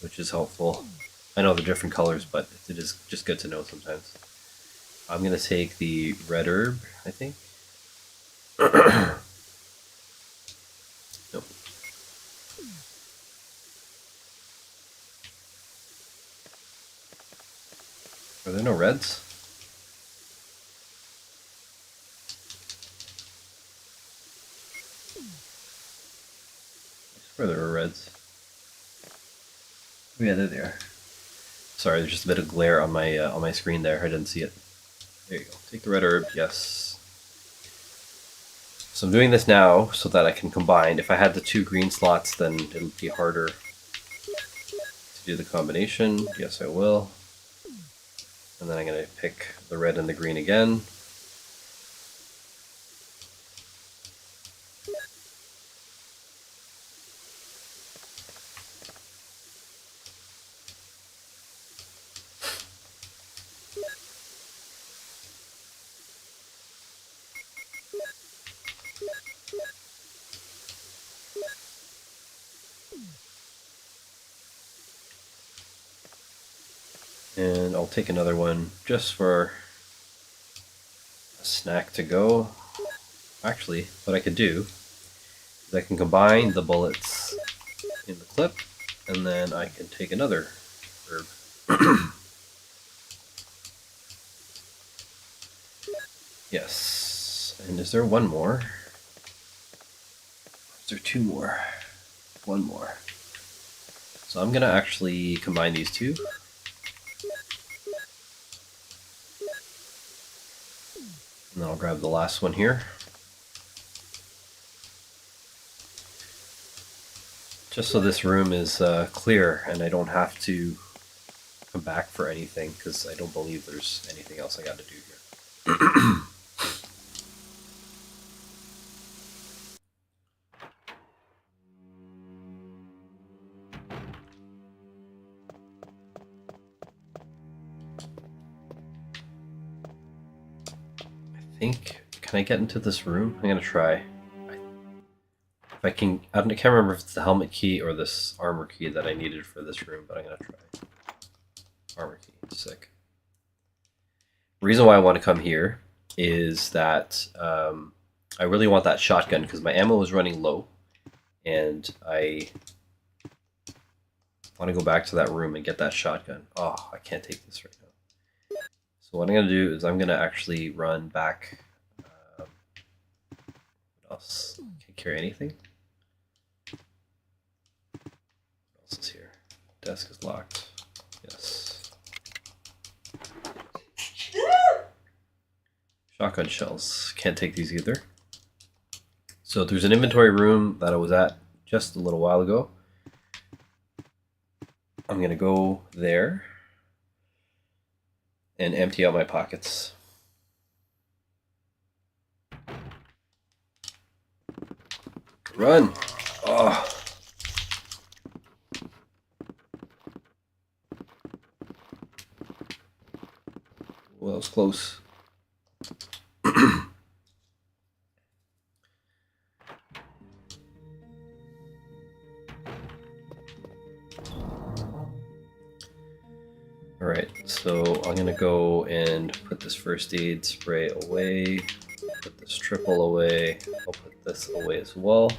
which is helpful. I know they're different colors, but it is just good to know sometimes. I'm gonna take the red herb, I think. Nope. Are there no reds? I swear there are reds. Oh yeah, there they are. Sorry, there's just a bit of glare on my screen there. I didn't see it. There you go. Take the red herb. Yes. So I'm doing this now so that I can combine. If I had the 2 green slots, then it would be harder to do the combination. Yes, I will. And then I'm going to pick the red and the green again. And I'll take another one just for a snack to go. Actually, what I could do is I can combine the bullets in the clip, and then I can take another herb. Yes. And is there one more? Is there 2 more? 1 more. So I'm gonna actually combine these 2. And then I'll grab the last one here. Just so this room is clear and I don't have to come back for anything, because I don't believe there's anything else I got to do here. Can I get into this room? I'm gonna try. If I can, I can't remember if it's the helmet key or this armor key that I needed for this room, but I'm gonna try. Armor key, sick. The reason why I want to come here is that I really want that shotgun because my ammo is running low, and I want to go back to that room and get that shotgun. Oh, I can't take this right now. So what I'm gonna do is I'm gonna actually run back. What else? Can't carry anything. What else is here? Desk is locked. Yes. Shotgun shells. Can't take these either. So there's an inventory room that I was at just a little while ago. I'm going to go there and empty out my pockets. Run! Oh. Well, that was close. Alright, so I'm gonna go and put this first aid spray away, put this triple away, I'll put this away as well.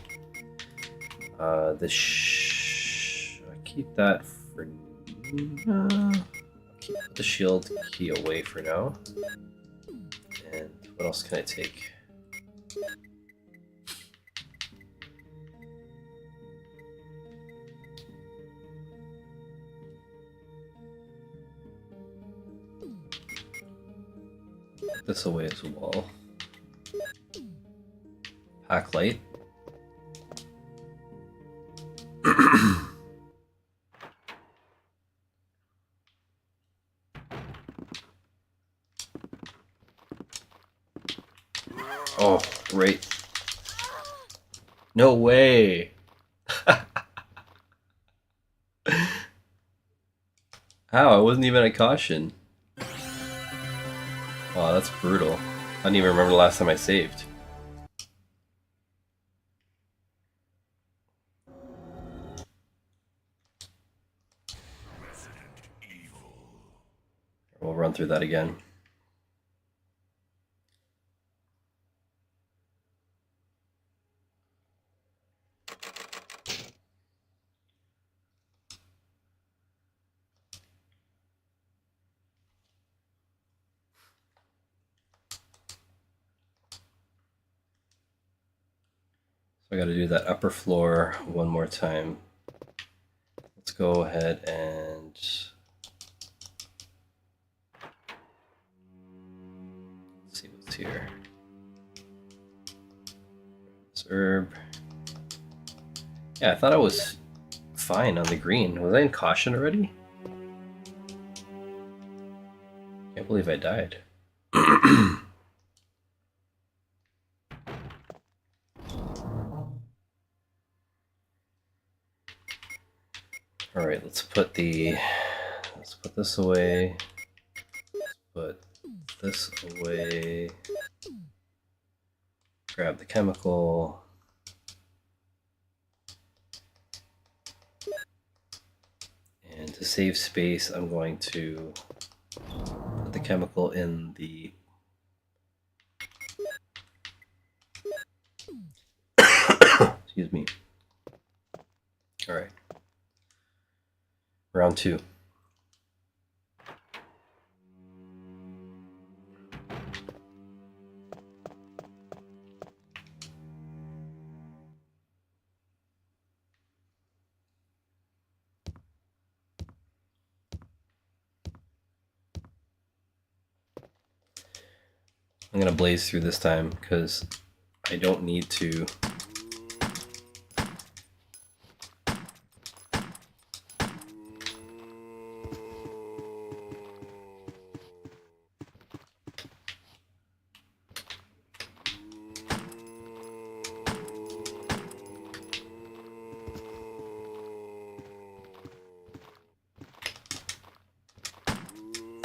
I keep that for keep the shield key away for now. And what else can I take? Put this away as well. Acolyte. Oh, right. No way. How? I wasn't even at caution. Wow, that's brutal. I don't even remember the last time I saved. We'll run through that again. So I got to do that upper floor one more time. Let's go ahead and see what's here. This herb. Yeah, I thought I was fine on the green. Was I in caution already? Can't believe I died. All right, let's put this away. Put this away. Grab the chemical. And to save space, I'm going to put the chemical in the excuse me. All right. Round 2. I'm gonna blaze through this time because I don't need to.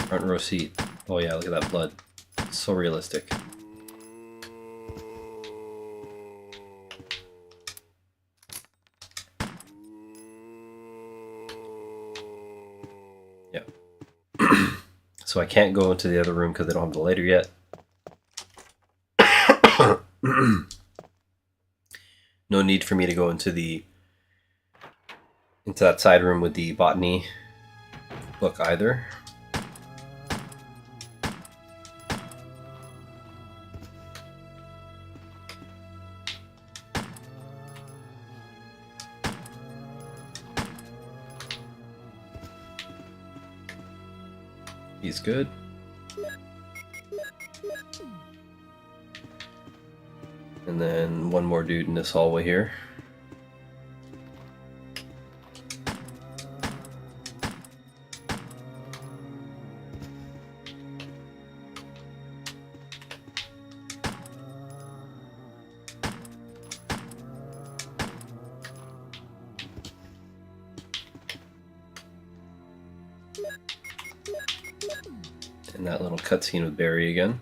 Front row seat. Oh yeah, look at that blood. It's so realistic. Yeah. So I can't go into the other room because they don't have the lighter yet. No need for me to go into that side room with the botany book either. He's good. And then one more dude in this hallway here. And that little cutscene with Barry again.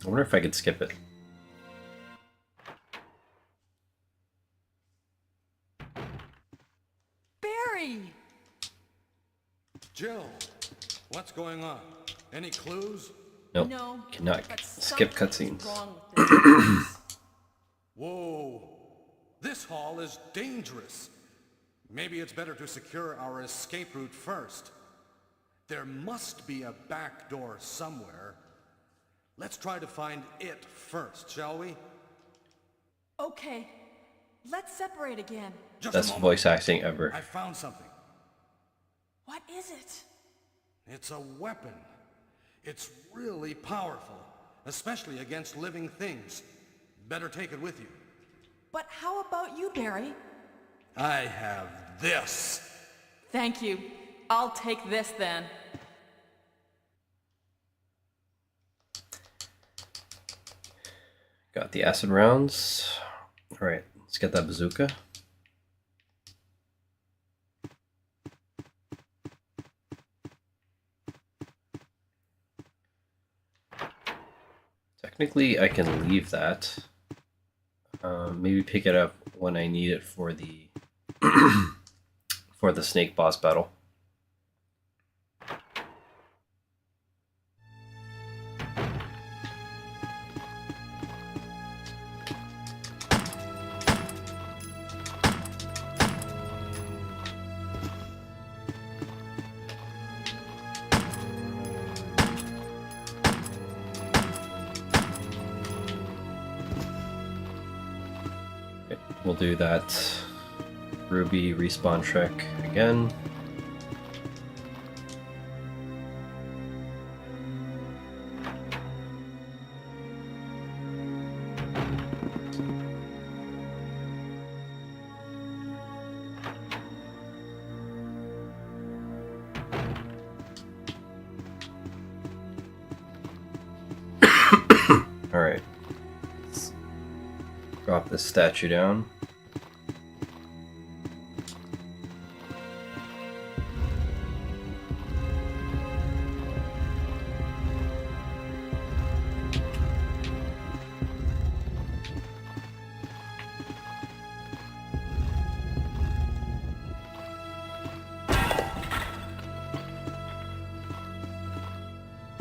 I wonder if I could skip it. Barry! Jill, what's going on? Any clues? Nope. No, Cannot but skip something's cutscenes. wrong with this place. Whoa. This hall is dangerous. Maybe it's better to secure our escape route first. There must be a back door somewhere. Let's try to find it first, shall we? Okay, let's separate again. Just a Best moment. voice acting ever. I found something. What is it? It's a weapon. It's really powerful, especially against living things. Better take it with you. But how about you, Barry? I have this. Thank you. I'll take this then. Got the acid rounds. All right, let's get that bazooka. Technically, I can leave that. Maybe pick it up when I need it for the for the snake boss battle. We'll do that Ruby respawn trick again. All right. Let's drop this statue down.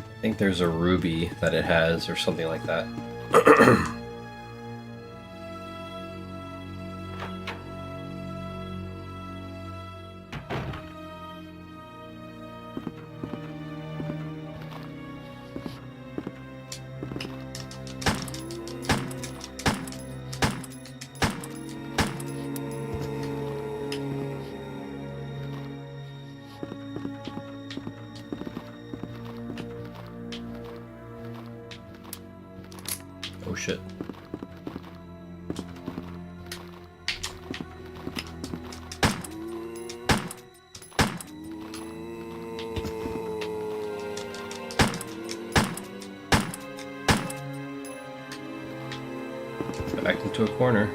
I think there's a ruby that it has or something like that. Oh shit. Back into a corner.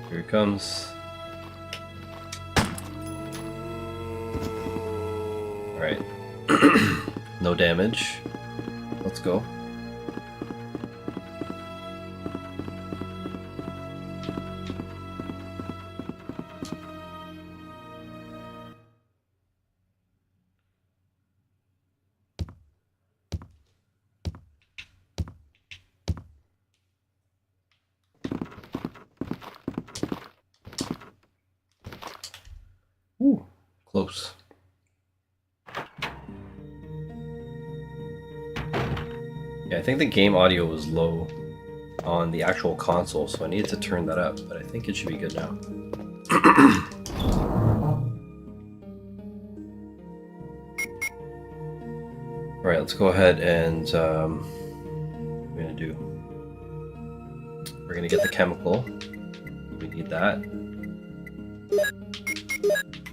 Here it comes. Alright. No damage. Let's go. Ooh, close. Yeah, I think the game audio was low on the actual console, so I needed to turn that up, but I think it should be good now. Alright, let's go ahead and we're gonna get the chemical. We need that.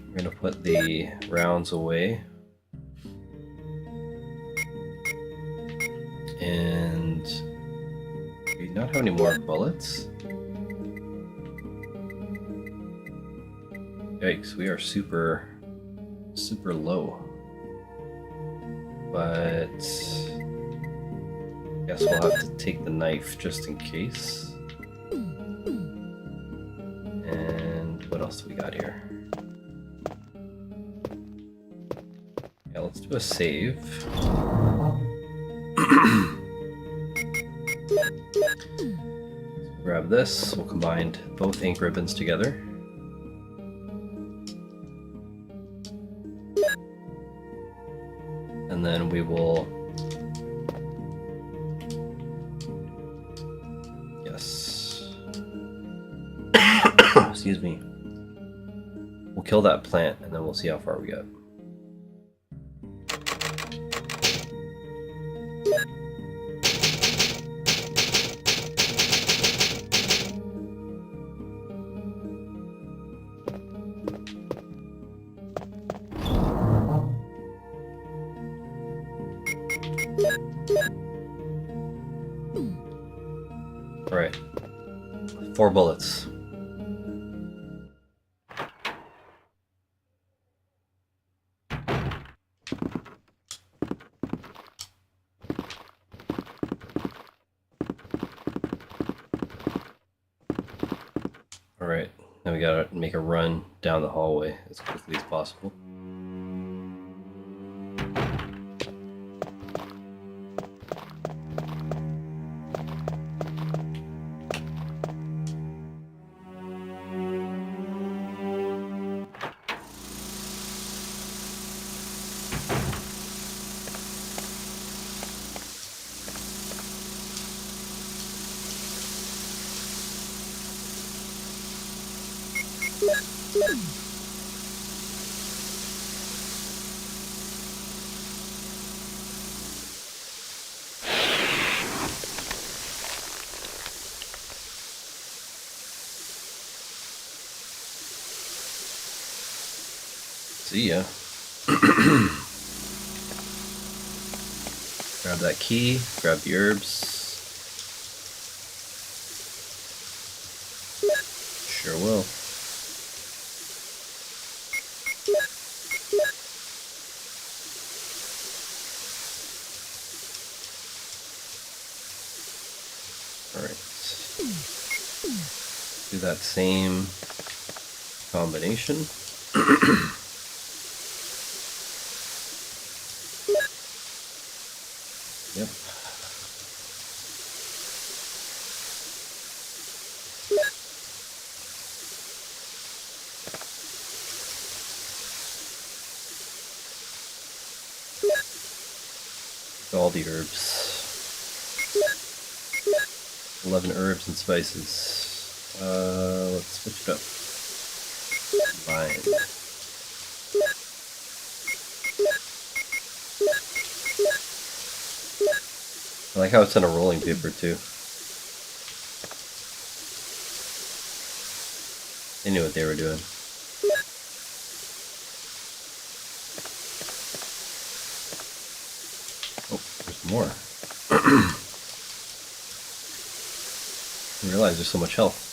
We're gonna put the rounds away. And do we not have any more bullets? Yikes, we are super low. But I guess we'll have to take the knife just in case. And what else do we got here? Yeah, let's do a save. Grab this, we'll combine both ink ribbons together. And then we will, yes, excuse me, we'll kill that plant and then we'll see how far we get. 4 bullets. Alright, now we gotta make a run down the hallway as quickly as possible. See ya. Grab that key, grab the herbs. Sure will. Alright. Do that same combination. Yep. All the herbs. 11 herbs and spices. Let's switch it up. Combine. I like how it's on a rolling paper too. They knew what they were doing. Oh, there's more. I didn't realize there's so much health.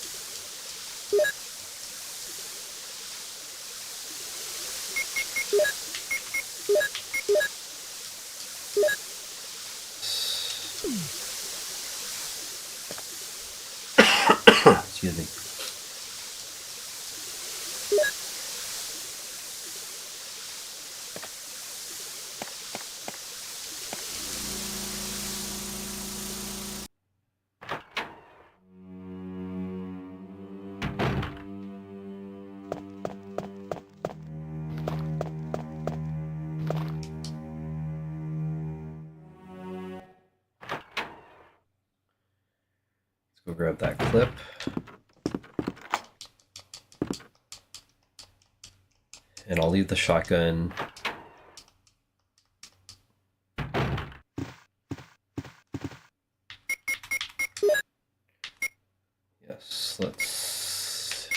Excuse me. Let's go grab that clip. And I'll leave the shotgun. Yes, let's...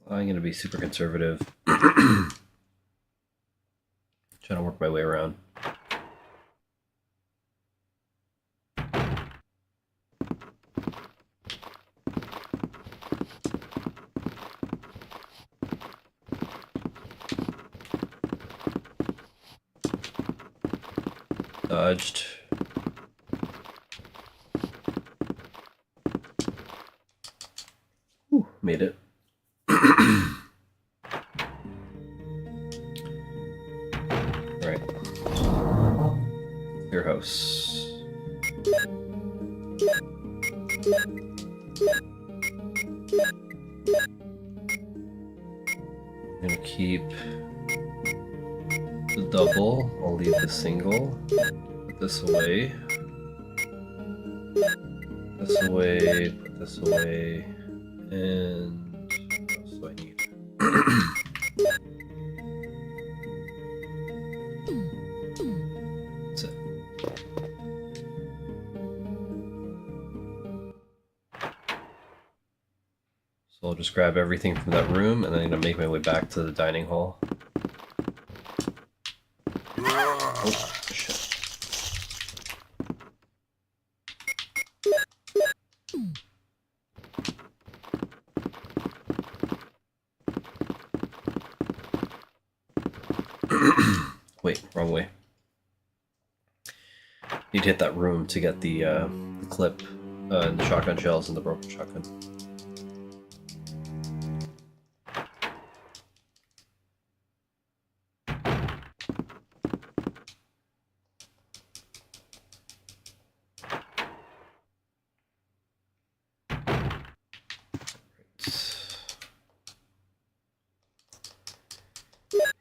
I'm gonna be super conservative. Trying to work my way around. Dodged. Whew, made it. Alright. Your house. I'm gonna keep the double. I'll leave the single. Put this away. This away. Put this away. And what else do I need? That's it. So I'll just grab everything from that room and then I'm gonna make my way back to the dining hall. Oh, shit. Wait, wrong way. Need to hit that room to get the clip, and the shotgun shells and the broken shotgun.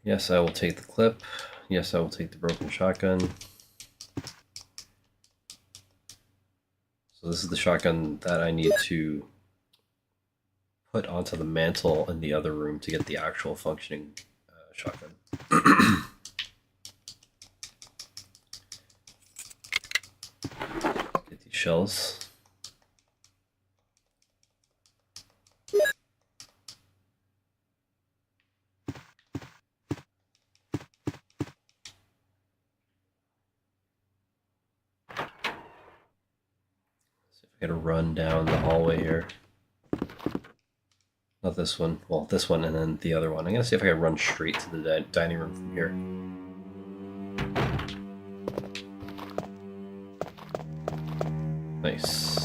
Yes, I will take the clip. Yes, I will take the broken shotgun. So this is the shotgun that I need to put onto the mantle in the other room to get the actual functioning shotgun. Get these shells. I gotta run down the hallway here. Not this one. Well, this one and then the other one. I'm gonna see if I can run straight to the dining room from here. Nice.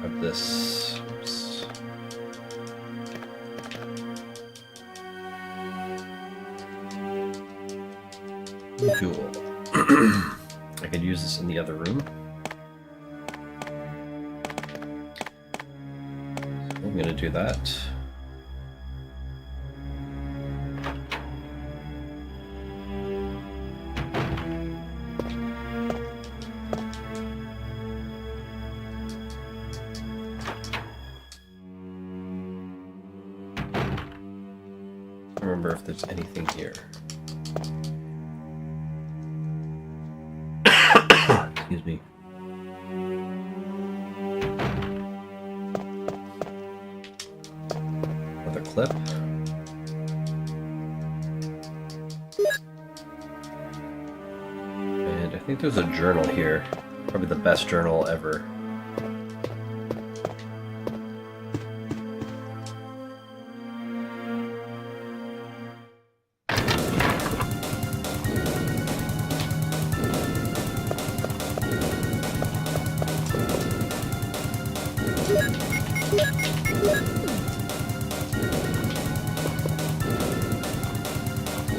Grab this. Oops. Cool. I could use this in the other room. So I'm gonna do that. Remember if there's anything here. Excuse me. Another clip. And I think there's a journal here. Probably the best journal ever.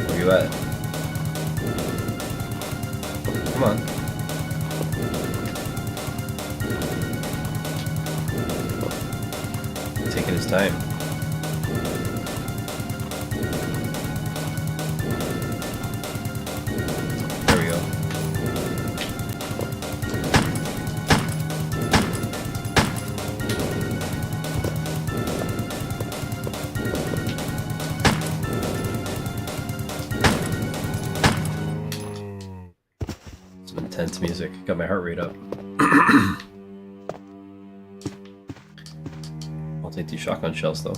Where you at? Come on. Taking his time. There we go. Some intense music. Got my heart rate up. I'll take these shotgun shells though.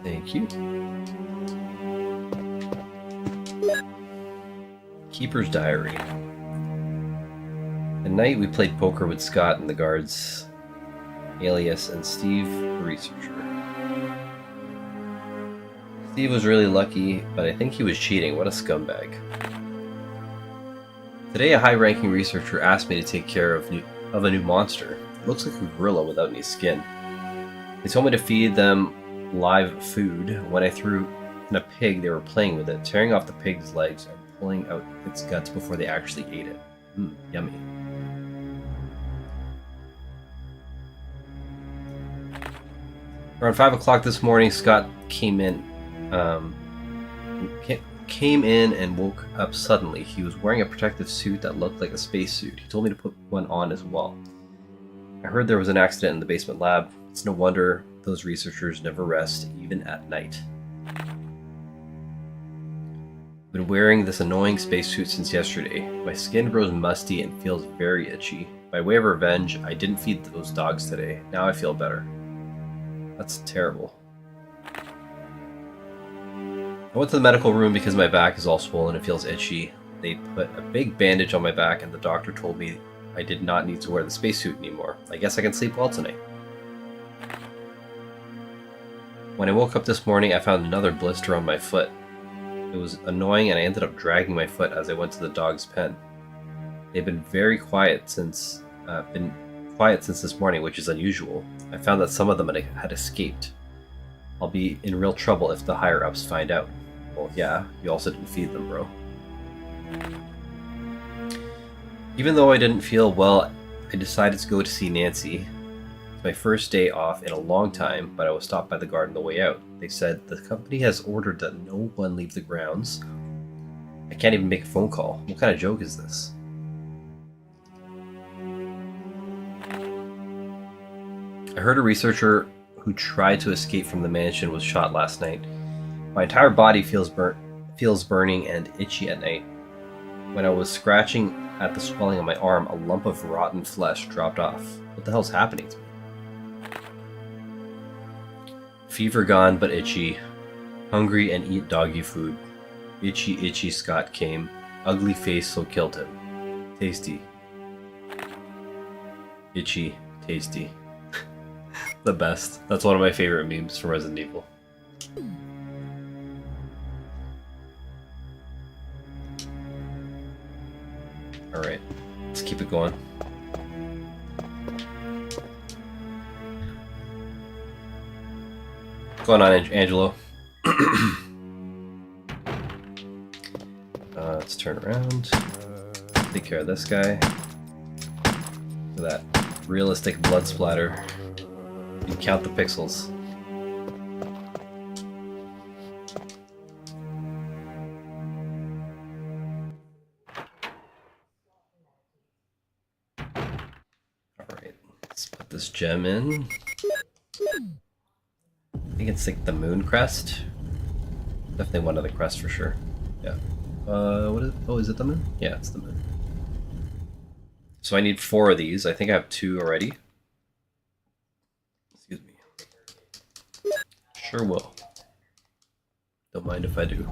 Thank you. Keeper's Diary. At night we played poker with Scott and the guards, Alias, and Steve, the researcher. Steve was really lucky, but I think he was cheating. What a scumbag. Today a high-ranking researcher asked me to take care of a new monster. It looks like a gorilla without any skin. They told me to feed them live food. When I threw in a pig, they were playing with it, tearing off the pig's legs and pulling out its guts before they actually ate it. Yummy. Around 5 o'clock this morning, Scott came in and woke up suddenly. He was wearing a protective suit that looked like a spacesuit. He told me to put one on as well. I heard there was an accident in the basement lab. It's no wonder those researchers never rest, even at night. Been wearing this annoying spacesuit since yesterday. My skin grows musty and feels very itchy. By way of revenge, I didn't feed those dogs today. Now I feel better. That's terrible. I went to the medical room because my back is all swollen and feels itchy. They put a big bandage on my back and the doctor told me I did not need to wear the spacesuit anymore. I guess I can sleep well tonight. When I woke up this morning, I found another blister on my foot. It was annoying and I ended up dragging my foot as I went to the dog's pen. They've been very quiet since this morning, which is unusual. I found that some of them had escaped. I'll be in real trouble if the higher-ups find out. Well, yeah, you also didn't feed them, bro. Even though I didn't feel well, I decided to go to see Nancy. It's my first day off in a long time, but I was stopped by the guard on the way out. They said the company has ordered that no one leave the grounds. I can't even make a phone call. What kind of joke is this? I heard a researcher who tried to escape from the mansion was shot last night. My entire body feels burning and itchy at night. When I was scratching at the swelling on my arm, a lump of rotten flesh dropped off. What the hell's happening to me? Fever gone but itchy. Hungry and eat doggy food. Itchy, itchy Scott came. Ugly face so killed him. Tasty. Itchy, tasty. The best. That's one of my favorite memes from Resident Evil. Alright, let's keep it going. What's going on, Angelo? Let's turn around. Take care of this guy. Look at that realistic blood splatter. You can count the pixels. Alright, let's put this gem in. I think it's like the moon crest. Definitely one of the crests for sure. Yeah. What is it? Oh, is it the moon? Yeah, it's the moon. So I need 4 of these. I think I have 2 already. Excuse me. Sure will. Don't mind if I do.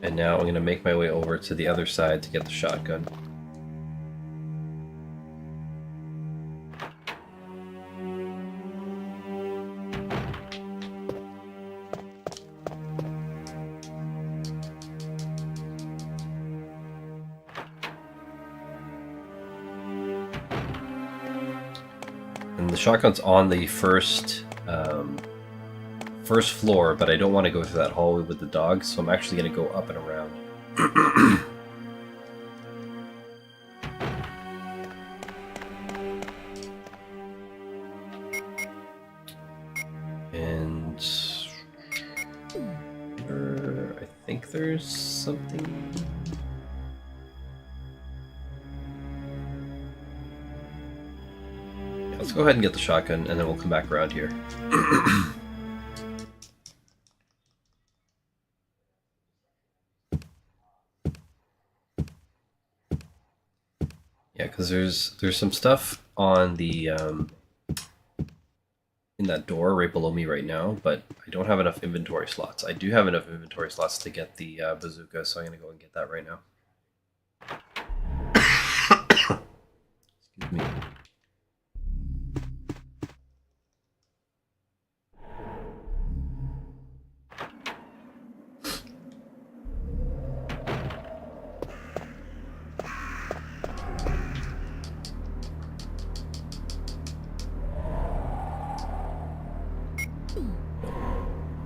And now I'm going to make my way over to the other side to get the shotgun. And the shotgun's on the first floor, but I don't want to go through that hallway with the dogs, so I'm actually going to go up and around. And I think there's something. Yeah, let's go ahead and get the shotgun, and then we'll come back around here. Yeah, because there's some stuff on the in that door right below me right now, but I don't have enough inventory slots. I do have enough inventory slots to get the bazooka, so I'm gonna go and get that right now. Excuse me.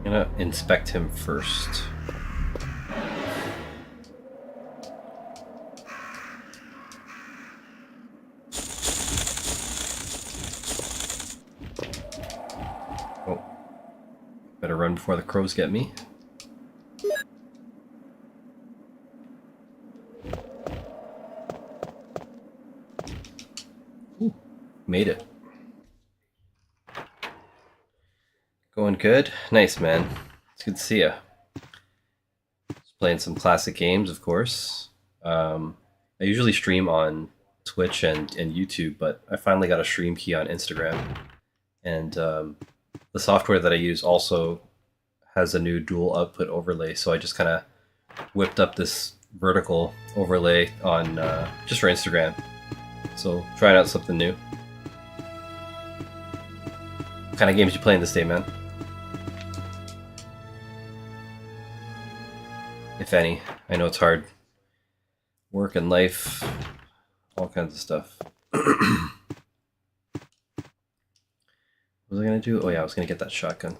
I'm gonna inspect him first. Oh, better run before the crows get me. Made it. Going good? Nice, man. It's good to see ya. Just playing some classic games, of course. I usually stream on Twitch and YouTube, but I finally got a stream key on Instagram. And the software that I use also has a new dual output overlay, so I just kind of whipped up this vertical overlay on just for Instagram. So trying out something new. What kind of games you playing this day, man? If any. I know it's hard. Work and life, all kinds of stuff. What was I gonna do? Oh yeah, I was gonna get that shotgun.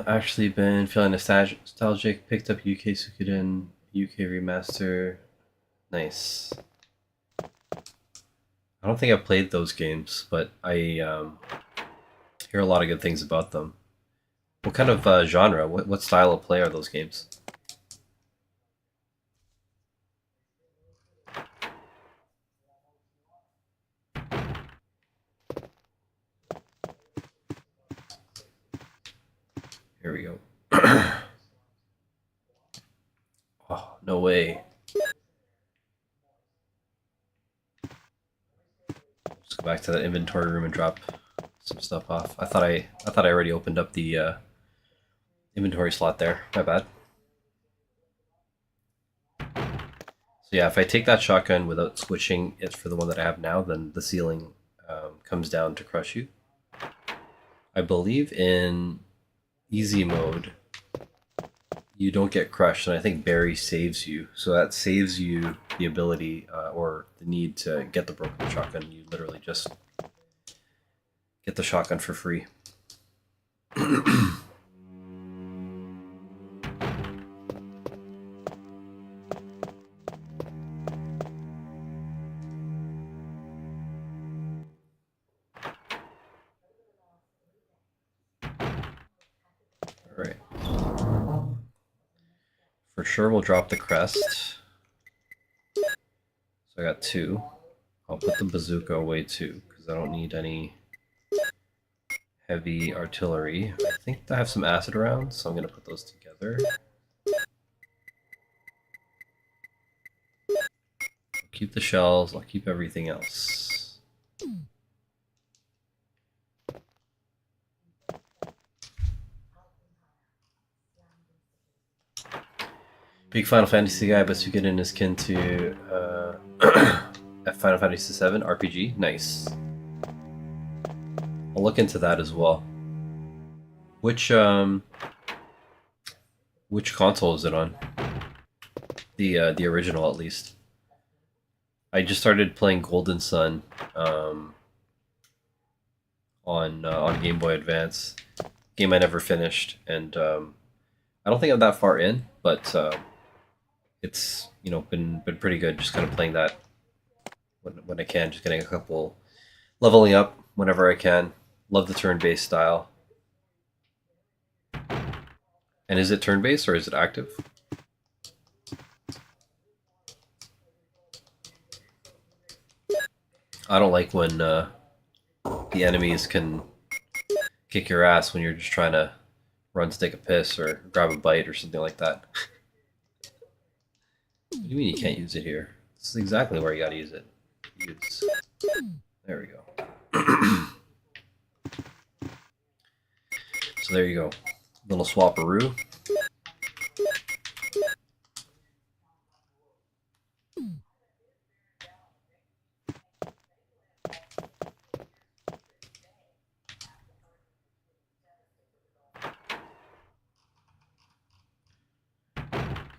Actually been feeling nostalgic. Picked up UK Suikoden, UK remaster. Nice. I don't think I've played those games, but I hear a lot of good things about them. What kind of genre? What style of play are those games? Here we go. Oh, no way. Let's go back to that inventory room and drop some stuff off. I thought I already opened up the inventory slot there. My bad. So yeah, if I take that shotgun without switching it for the one that I have now, then the ceiling comes down to crush you. I believe in easy mode, you don't get crushed, and I think Barry saves you. So that saves you the ability or the need to get the broken shotgun. You literally just get the shotgun for free. Alright. For sure we'll drop the crest. So I got 2. I'll put the bazooka away too, because I don't need any heavy artillery. I think I have some acid rounds, so I'm going to put those together. I'll keep the shells, I'll keep everything else. Big Final Fantasy guy, but Suikoden is kin to Final Fantasy VII RPG. Nice. I'll look into that as well. Which console is it on? The original, at least. I just started playing Golden Sun on Game Boy Advance. Game I never finished, and I don't think I'm that far in, but it's been pretty good. Just kind of playing that when I can, just getting a couple leveling up whenever I can. Love the turn-based style. And is it turn-based or is it active? I don't like when the enemies can kick your ass when you're just trying to run, take a piss, or grab a bite or something like that. What do you mean you can't use it here? This is exactly where you gotta use it. Use. There we go. So there you go. Little swapperoo.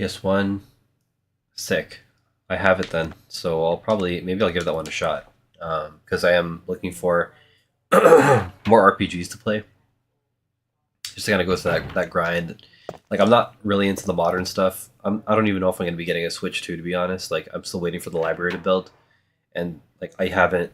PS1, sick. I have it then, so maybe I'll give that one a shot because I am looking for more RPGs to play. Just to kind of go through that grind. Like I'm not really into the modern stuff. I don't even know if I'm going to be getting a Switch 2 to be honest. Like I'm still waiting for the library to build, and like I haven't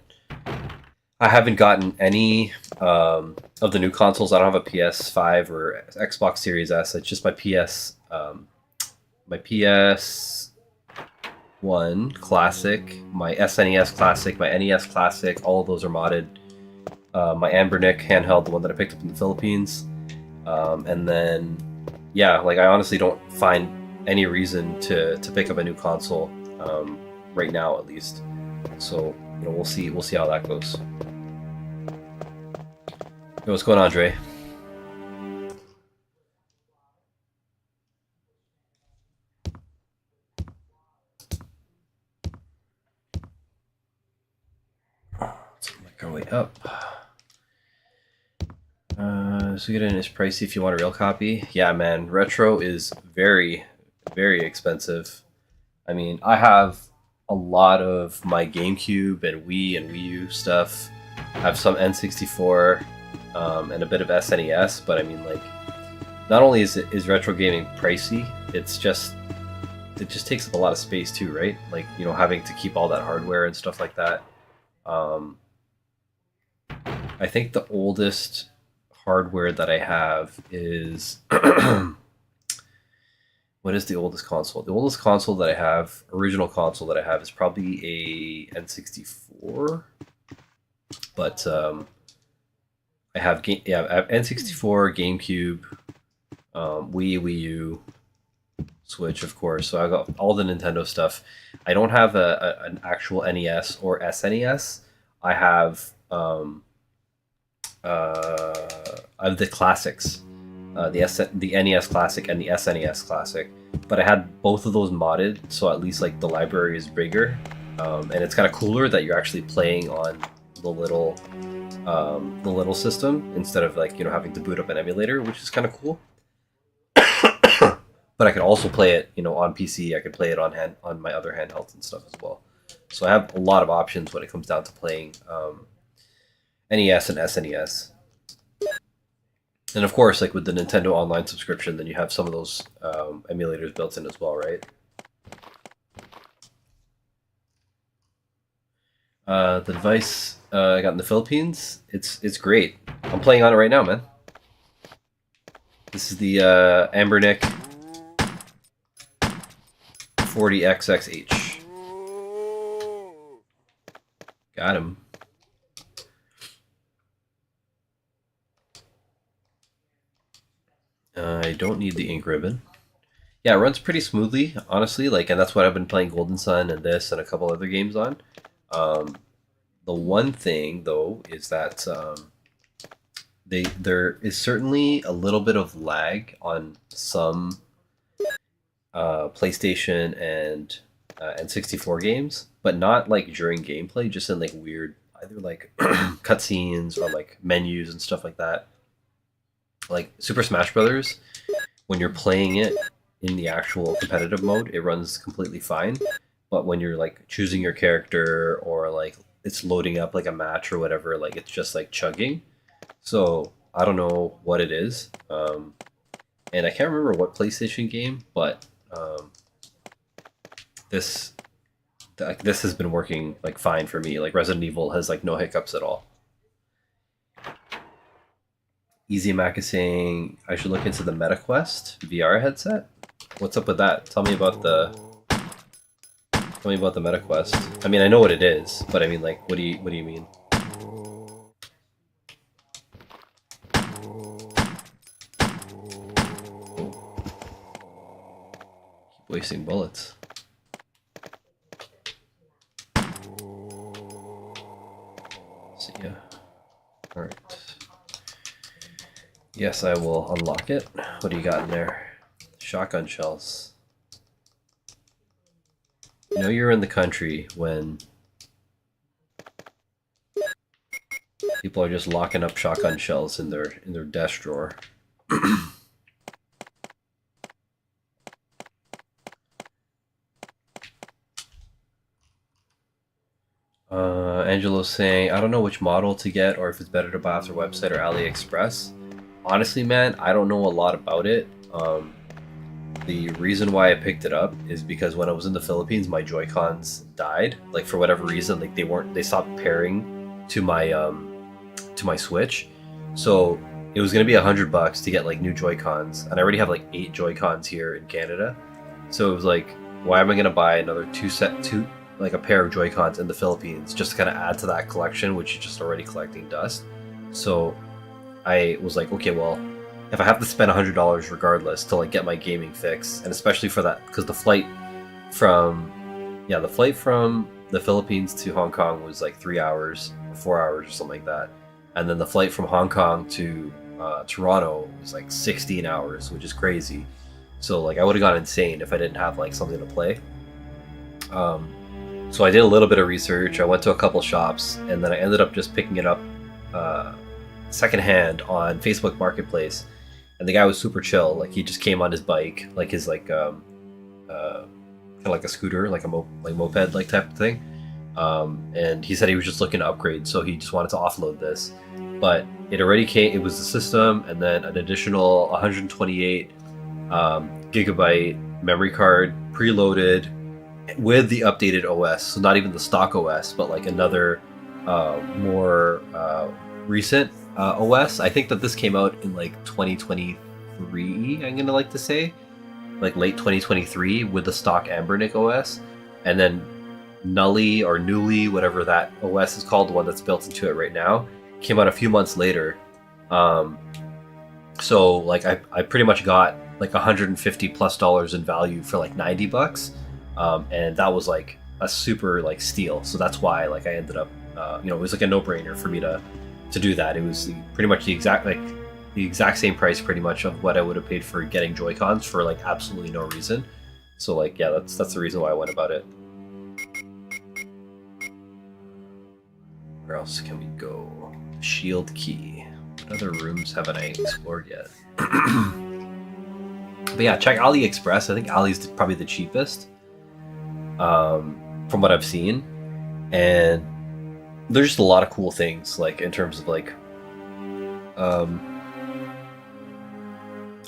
gotten any of the new consoles. I don't have a PS5 or Xbox Series S. It's just my PS1 Classic, my SNES Classic, my NES Classic. All of those are modded. My Ambernick handheld, the one that I picked up in the Philippines, and then yeah, like I honestly don't find any reason to pick up a new console right now, at least. So we'll see how that goes. Yo, what's going on, Dre? Let's make our way up. Suikoden is pricey if you want a real copy. Yeah, man, retro is very, very expensive. I mean, I have a lot of my GameCube and Wii and Wii U stuff. I have some N64 and a bit of SNES, but I mean, like, not only is retro gaming pricey, it just takes up a lot of space too, right? Like, having to keep all that hardware and stuff like that. I think the oldest hardware that I have is what is the oldest console? The oldest console that I have, original console that I have, is probably a N64. But I have N64, GameCube, Wii U, Switch, of course. So I got all the Nintendo stuff. I don't have an actual NES or SNES. I have the classics, the NES Classic and the SNES Classic. But I had both of those modded, so at least like the library is bigger, and it's kind of cooler that you're actually playing on the little system instead of like having to boot up an emulator, which is kind of cool. But I could also play it on PC. I could play it on my other handhelds and stuff as well. So I have a lot of options when it comes down to playing NES and SNES. And of course, like with the Nintendo Online subscription, then you have some of those emulators built in as well, right? The device I got in the Philippines, it's great. I'm playing on it right now, man. This is the Ambernick 40XXH. Got him. I don't need the ink ribbon. Yeah, it runs pretty smoothly, honestly. Like, and that's what I've been playing Golden Sun and this and a couple other games on. The one thing though is that there is certainly a little bit of lag on some PlayStation and N64 games, but not like during gameplay, just in like weird either like cutscenes or like menus and stuff like that. Like Super Smash Brothers, when you're playing it in the actual competitive mode, it runs completely fine. But when you're like choosing your character or like it's loading up like a match or whatever, like it's just like chugging. So I don't know what it is, and I can't remember what PlayStation game, but this has been working like fine for me. Like Resident Evil has like no hiccups at all. Easy Mac is saying I should look into the MetaQuest VR headset. What's up with that? Tell me about the MetaQuest. I mean, I know what it is, but I mean, like, what do you mean? Keep wasting bullets. See ya. All right. Yes, I will unlock it. What do you got in there? Shotgun shells. You know you're in the country when people are just locking up shotgun shells in their desk drawer. Angelo's saying, I don't know which model to get or if it's better to buy off their website or AliExpress. Honestly, man, I don't know a lot about it. The reason why I picked it up is because when I was in the Philippines, my Joy-Cons died. Like for whatever reason, like they stopped pairing to my Switch. So it was gonna be $100 to get like new Joy-Cons, and I already have like 8 Joy-Cons here in Canada. So it was like, why am I gonna buy another two like a pair of Joy-Cons in the Philippines just to kind of add to that collection, which is just already collecting dust? So I was like, okay, well, if I have to spend $100 regardless to like get my gaming fix, and especially for that, because the flight from the Philippines to Hong Kong was like 3 hours, 4 hours, or something like that, and then the flight from Hong Kong to Toronto was like 16 hours, which is crazy. So like I would have gone insane if I didn't have like something to play. So I did a little bit of research. I went to a couple shops, and then I ended up just picking it up secondhand on Facebook Marketplace. And the guy was super chill. Like he just came on his bike, like his kind of like a scooter, like a moped like type of thing. And he said he was just looking to upgrade, so he just wanted to offload this. But it already came. It was the system, and then an additional 128 gigabyte memory card preloaded with the updated OS. So not even the stock OS, but like another more recent OS. I think that this came out in like 2023. I'm gonna like to say, like late 2023, with the stock Ambernick OS, and then Nully or Newly, whatever that OS is called, the one that's built into it right now, came out a few months later. So like I pretty much got like $150+ in value for like $90, and that was like a super like steal. So that's why like I ended up, it was like a no-brainer for me to do that. It was pretty much the exact same price pretty much of what I would have paid for getting Joy-Cons for like absolutely no reason. So like yeah, that's the reason why I went about it. Where else can we go? Shield Key. What other rooms haven't I explored yet? But yeah, check AliExpress. I think Ali's probably the cheapest from what I've seen, and there's just a lot of cool things like in terms of like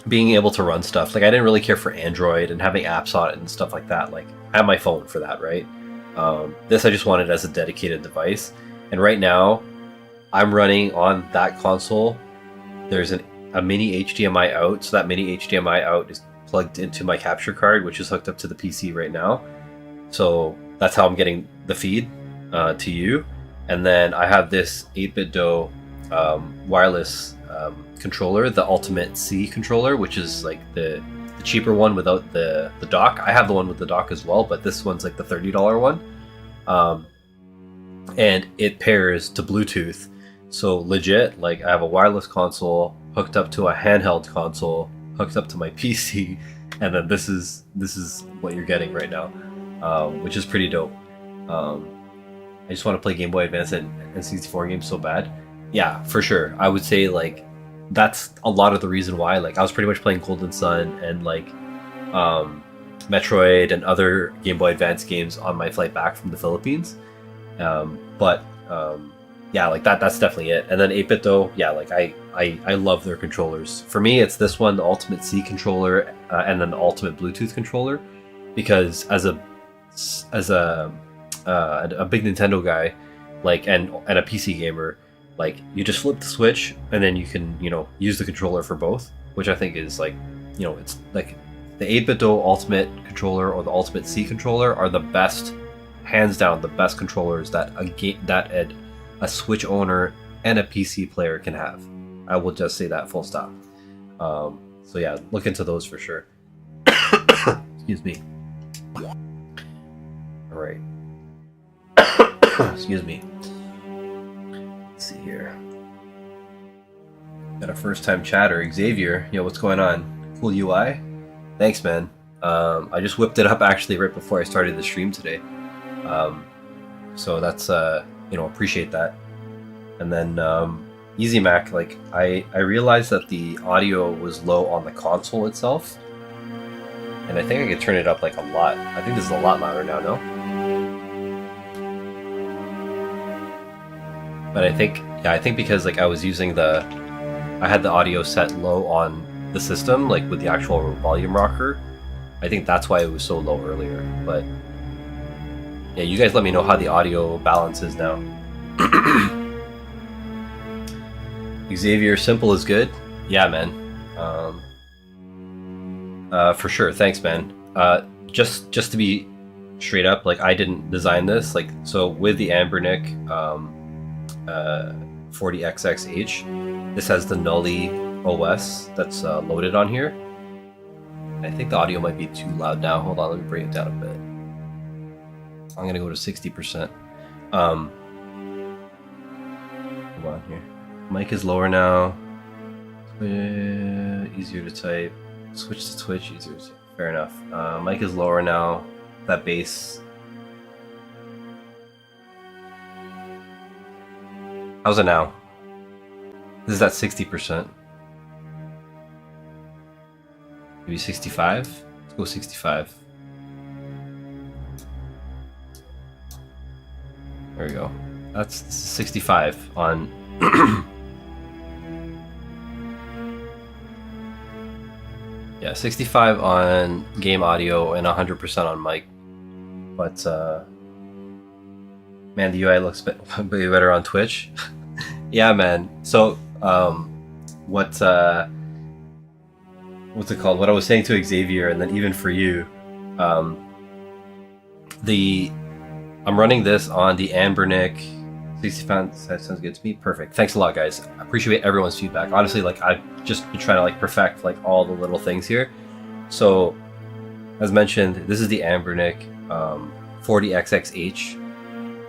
being able to run stuff. Like I didn't really care for Android and having apps on it and stuff like that. Like I have my phone for that, right? This I just wanted as a dedicated device, and right now I'm running on that console. There's a mini HDMI out, so that mini HDMI out is plugged into my capture card, which is hooked up to the PC right now. So that's how I'm getting the feed to you. And then I have this 8BitDo wireless controller, the Ultimate C controller, which is like the cheaper one without the dock. I have the one with the dock as well, but this one's like the $30 one. And it pairs to Bluetooth. So legit, like I have a wireless console hooked up to a handheld console hooked up to my PC, and then this is what you're getting right now, which is pretty dope. I just want to play Game Boy Advance and N64 games so bad. Yeah, for sure. I would say like that's a lot of the reason why. Like I was pretty much playing Golden Sun and like Metroid and other Game Boy Advance games on my flight back from the Philippines. Yeah, like that's definitely it. And then 8BitDo, yeah, like I love their controllers. For me, it's this one, the Ultimate C controller, and then the Ultimate Bluetooth controller, because as a big Nintendo guy, like and a PC gamer, like you just flip the switch and then you can use the controller for both, which I think is like it's like the 8BitDo Ultimate controller or the Ultimate C controller are the best, hands down, the best controllers that a Switch owner and a PC player can have. I will just say that full stop. So yeah, look into those for sure. Excuse me. All right. Excuse me. Let's see here. Got a first-time chatter, Xavier. Yo, what's going on? Cool UI? Thanks, man. I just whipped it up actually right before I started the stream today. So that's appreciate that. And then Easy Mac, like I realized that the audio was low on the console itself, and I think I could turn it up like a lot. I think this is a lot louder now. No? But I think because like I was using I had the audio set low on the system, like with the actual volume rocker. I think that's why it was so low earlier. But yeah, you guys let me know how the audio balance is now. Xavier, simple is good. Yeah, man. For sure. Thanks, man. Just to be straight up, like I didn't design this. Like so with the Ambernic 40XXH, this has the Nully OS that's loaded on here. I think the audio might be too loud now. Hold on, let me bring it down a bit. I'm gonna go to 60%. Hold on here. Mic is lower now. Easier to type. Switch to Twitch, easier to type. Fair enough. Mic is lower now. That bass. How's it now? This is at 60%. Maybe 65? Let's go 65. There we go. That's 65 on... yeah, 65 on game audio and 100% on mic. But, man, the UI looks way better on Twitch. Yeah, man. So, what's it called? What I was saying to Xavier, and then even for you, I'm running this on the Ambernic 65. That sounds good to me. Perfect. Thanks a lot, guys. I appreciate everyone's feedback. Honestly, like I've just been trying to like perfect like all the little things here. So, as mentioned, this is the Ambernic 40XXH,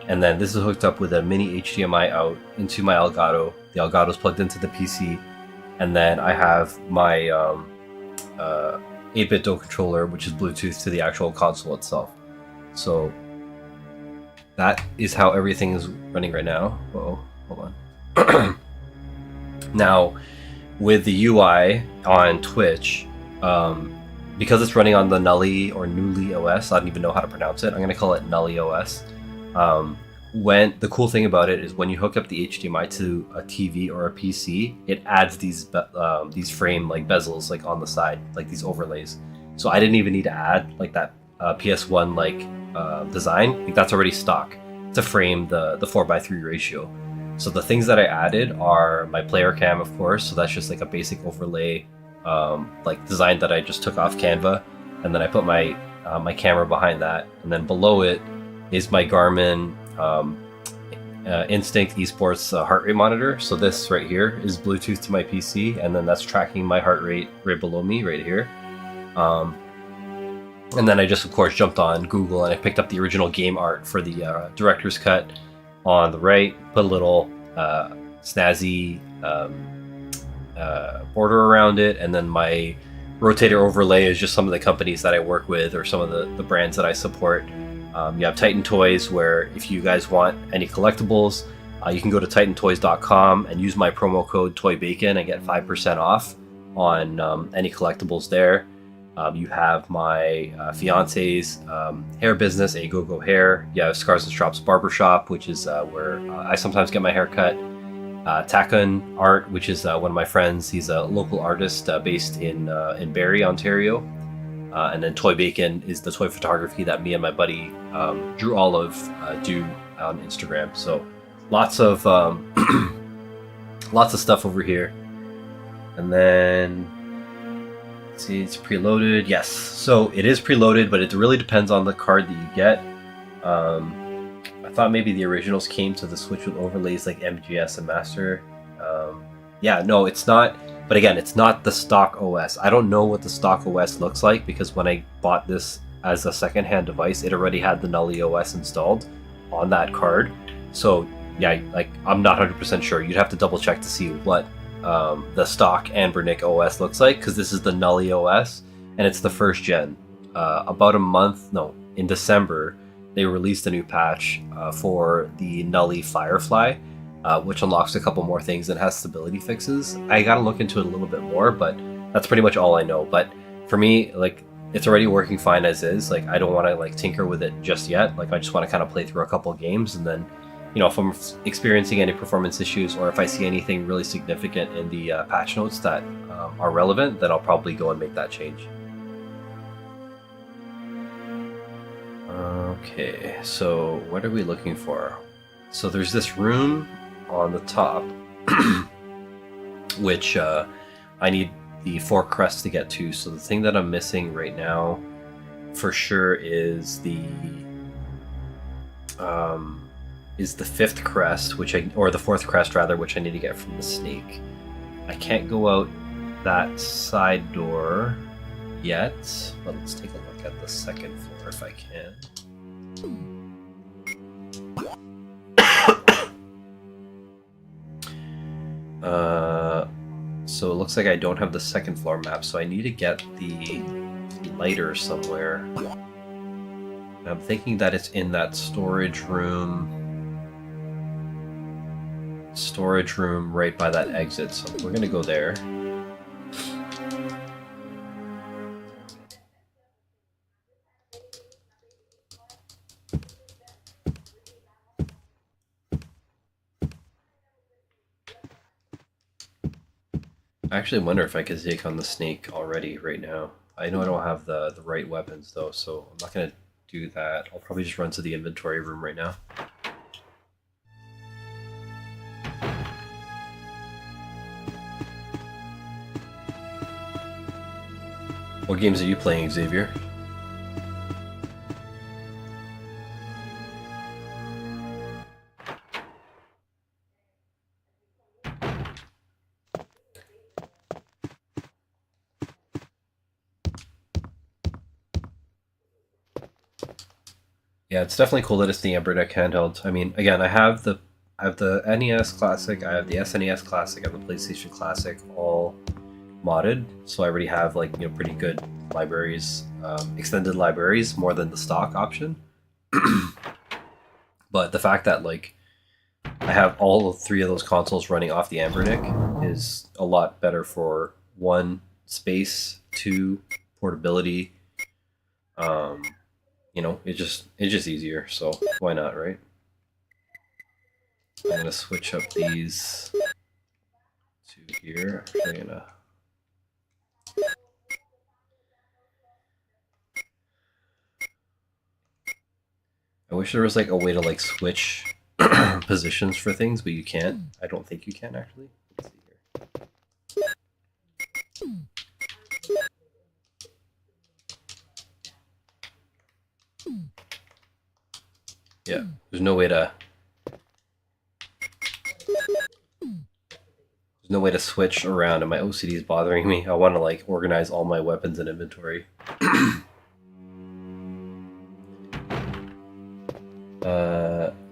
and then this is hooked up with a mini HDMI out into my Elgato. The Elgato's plugged into the PC, and then I have my 8-bit DO controller, which is Bluetooth to the actual console itself. So that is how everything is running right now. Oh, hold on. Now, with the UI on Twitch, because it's running on the Nully or Newly OS, I don't even know how to pronounce it. I'm gonna call it Nully OS. When the cool thing about it is when you hook up the HDMI to a TV or a PC, it adds these frame like bezels like on the side, like these overlays. So I didn't even need to add like that PS1 like design. Like that's already stock to frame the 4:3 ratio. So the things that I added are my player cam, of course. So that's just like a basic overlay like design that I just took off Canva, and then I put my my camera behind that, and then below it is my Garmin Instinct Esports heart rate monitor. So this right here is Bluetooth to my PC, and then that's tracking my heart rate right below me right here. And then I just of course jumped on Google and I picked up the original game art for the director's cut on the right, put a little snazzy border around it, and then my rotator overlay is just some of the companies that I work with or some of the brands that I support. You have Titan Toys, where if you guys want any collectibles, you can go to titantoys.com and use my promo code TOYBACON and get 5% off on any collectibles there. You have my fiance's hair business, A Go Go Hair. You have Scars and Strops Barbershop, which is where I sometimes get my hair cut. Takun Art, which is one of my friends. He's a local artist based in Barrie, Ontario. And then Toy Bacon is the toy photography that me and my buddy Drew Olive do on Instagram. So lots of lots of stuff over here. And then let's see, it's preloaded. Yes, so it is preloaded, but it really depends on the card that you get. I thought maybe the originals came to the Switch with overlays like MGS and Master. Yeah, no, it's not. But again, it's not the stock OS. I don't know what the stock OS looks like because when I bought this as a secondhand device, it already had the Nully OS installed on that card. So yeah, like I'm not 100% sure. You'd have to double check to see what the stock Ambernic OS looks like, because this is the Nully OS and it's the first gen. About a month, no, in December, they released a new patch for the Nully Firefly. Which unlocks a couple more things and has stability fixes. I gotta look into it a little bit more, but that's pretty much all I know. But for me, like, it's already working fine as is. Like, I don't want to like tinker with it just yet. Like, I just want to kind of play through a couple games and then you know, if I'm experiencing any performance issues or if I see anything really significant in the patch notes that are relevant, then I'll probably go and make that change. Okay, so what are we looking for? So there's this room on the top, which I need the 4 crests to get to. So the thing that I'm missing right now, for sure, is the 5th crest, or the 4th crest rather, which I need to get from the snake. I can't go out that side door yet, but let's take a look at the 2nd floor if I can. So it looks like I don't have the 2nd floor map, so I need to get the lighter somewhere. I'm thinking that it's in that storage room right by that exit, so we're gonna go there. I actually wonder if I could take on the snake already right now. I know I don't have the right weapons though, so I'm not gonna do that. I'll probably just run to the inventory room right now. What games are you playing, Xavier? Yeah, it's definitely cool that it's the Amber Deck handheld. I mean, again, I have the NES Classic, I have the SNES Classic, I have the PlayStation Classic, all modded, so I already have, like, you know, pretty good libraries, extended libraries, more than the stock option. But the fact that, like, I have all 3 of those consoles running off the Amber Deck is a lot better for 1, space, 2, portability. You know, it's just easier, so why not, right? I'm gonna switch up these to here. I'm gonna... I wish there was like a way to like switch positions for things, but you can't. I don't think you can actually. Let's see here. Yeah, there's no way to switch around, and my OCD is bothering me. I want to like organize all my weapons and inventory.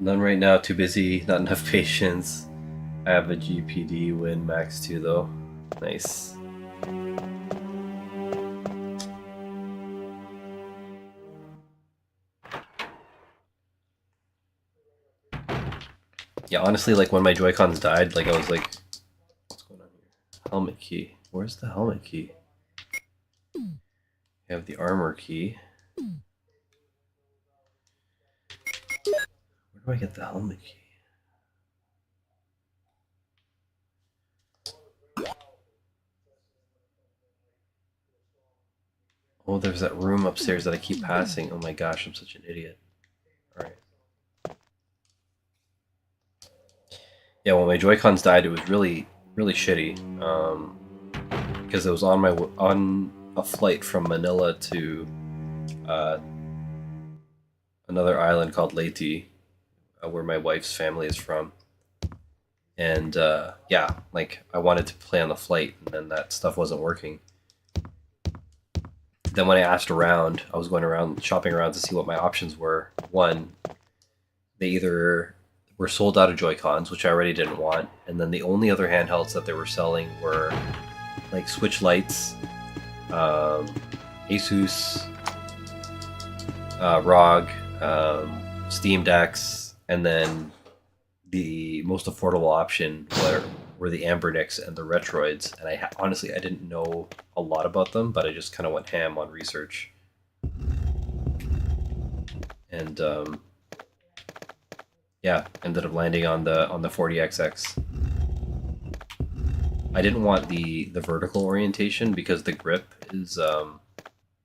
None right now, too busy, not enough patience. I have a GPD win max 2 though. Nice. Yeah, honestly, like when my Joy-Cons died, like I was like, what's going on here? Helmet key. Where's the helmet key? You have the armor key. Where do I get the helmet key? Oh, there's that room upstairs that I keep passing. Oh my gosh, I'm such an idiot. Alright. Yeah, when my Joy-Cons died, it was really, really shitty. Because it was on a flight from Manila to another island called Leyte, where my wife's family is from. And yeah, like I wanted to play on the flight, and then that stuff wasn't working. Then when I asked around, I was going around shopping around to see what my options were. One, they either were sold out of Joy-Cons, which I already didn't want, and then the only other handhelds that they were selling were like Switch Lites, Asus, ROG, Steam Decks, and then the most affordable option were the Amber Nicks and the Retroids. And honestly, I didn't know a lot about them, but I just kind of went ham on research. And Yeah, ended up landing on the 40XX. I didn't want the vertical orientation because the grip is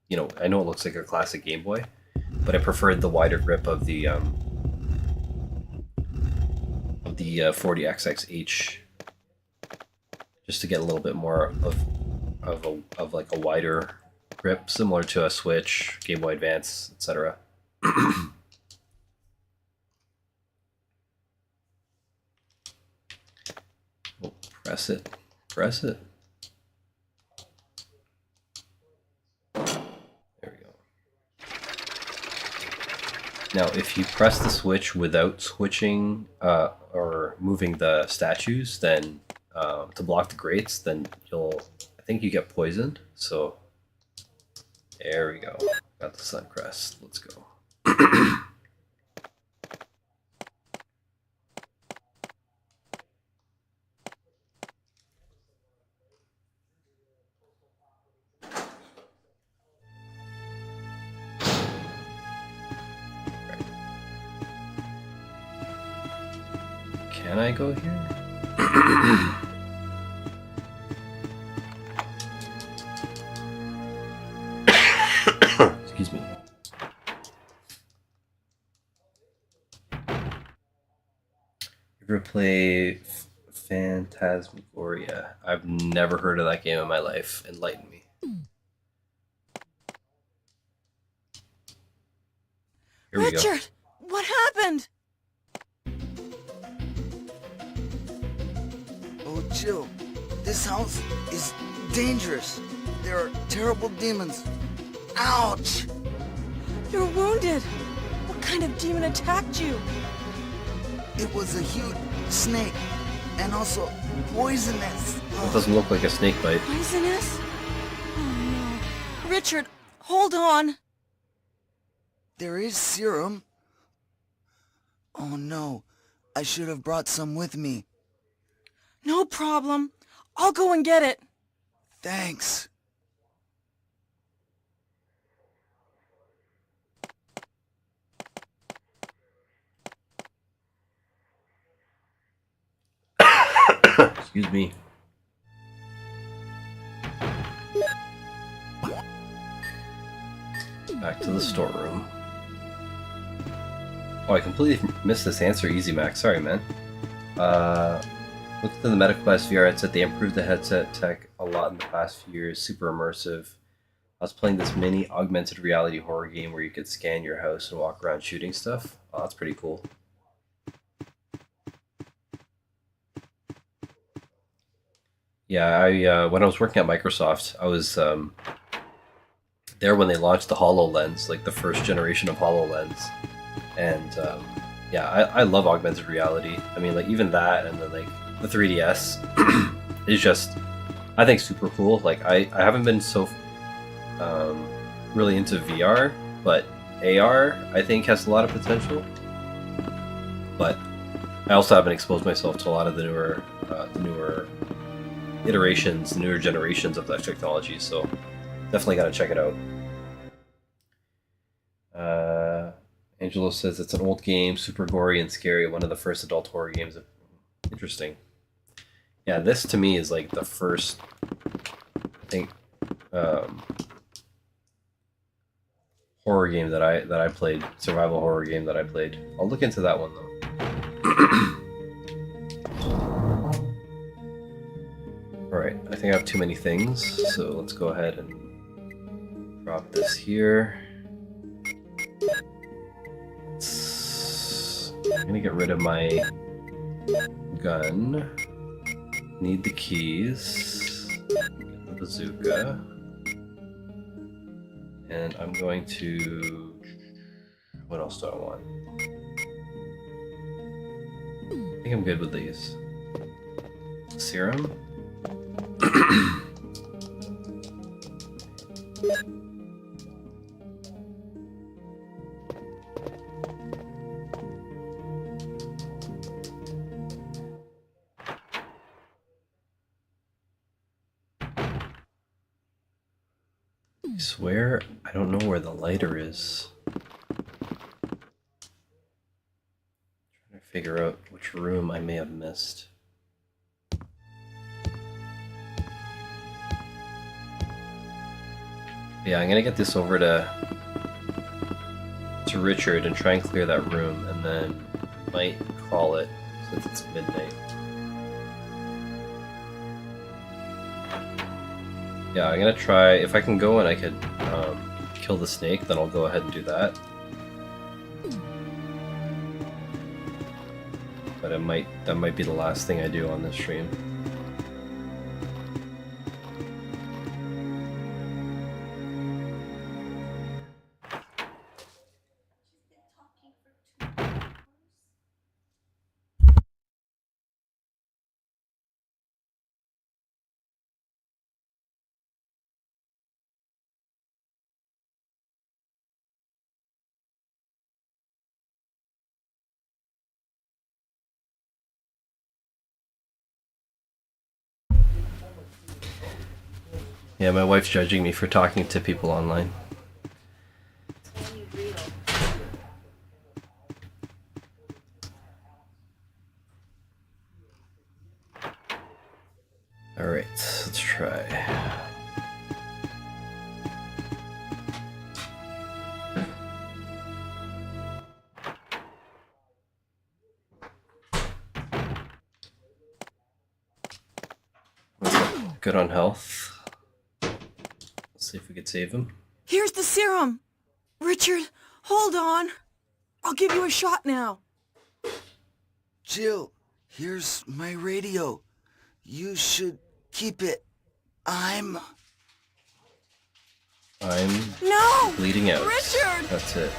you know, I know it looks like a classic Game Boy, but I preferred the wider grip of the 40XXH just to get a little bit more of like a wider grip, similar to a Switch, Game Boy Advance, etc. Oh, press it, press it. There we go. Now, if you press the switch without switching or moving the statues, then to block the grates, then I think you get poisoned. So there we go. Got the sun crest. Let's go. Can I go here? Excuse me. You ever play Phantasmagoria? I've never heard of that game in my life. Enlighten me. Here we go. Richard, what happened? Oh, Jill, this house is dangerous. There are terrible demons. Ouch! You're wounded. What kind of demon attacked you? It was a huge snake, and also poisonous. That doesn't look like a snake bite. Poisonous? Oh no. Richard, hold on. There is serum. Oh no, I should have brought some with me. No problem. I'll go and get it. Thanks. Excuse me. Back to the storeroom. Oh, I completely missed this answer, Easy Mac. Sorry, man. Looked at the Medical Quest VR headset. They improved the headset tech a lot in the past few years. Super immersive. I was playing this mini augmented reality horror game where you could scan your house and walk around shooting stuff. Oh, that's pretty cool. Yeah, I when I was working at Microsoft, I was there when they launched the HoloLens, like the first generation of HoloLens, and yeah, I love augmented reality. I mean, like even that, and then like the 3DS is just, I think, super cool. Like I haven't been so really into VR, but AR I think has a lot of potential. But I also haven't exposed myself to a lot of the newer iterations, newer generations of that technology, so definitely got to check it out. Angelo says it's an old game, super gory and scary, one of the first adult horror games. Interesting. Yeah, this to me is like the first, I think, horror game that I played, survival horror game that I played. I'll look into that one though. Alright, I think I have too many things, so let's go ahead and drop this here. I'm gonna get rid of my gun. Need the keys. Get the bazooka. And I'm going to... What else do I want? I think I'm good with these. Serum. I swear I don't know where the lighter is. Trying to figure out which room I may have missed. Yeah, I'm gonna get this over to Richard and try and clear that room, and then might call it since it's midnight. Yeah, I'm gonna try. If I can go and I could kill the snake, then I'll go ahead and do that. But that might be the last thing I do on this stream. Yeah, my wife's judging me for talking to people online. Alright, let's try. Good on health. Let's see if we could save him. Here's the serum! Richard, hold on. I'll give you a shot now. Jill, here's my radio. You should keep it. I'm No! bleeding out. Richard! That's it.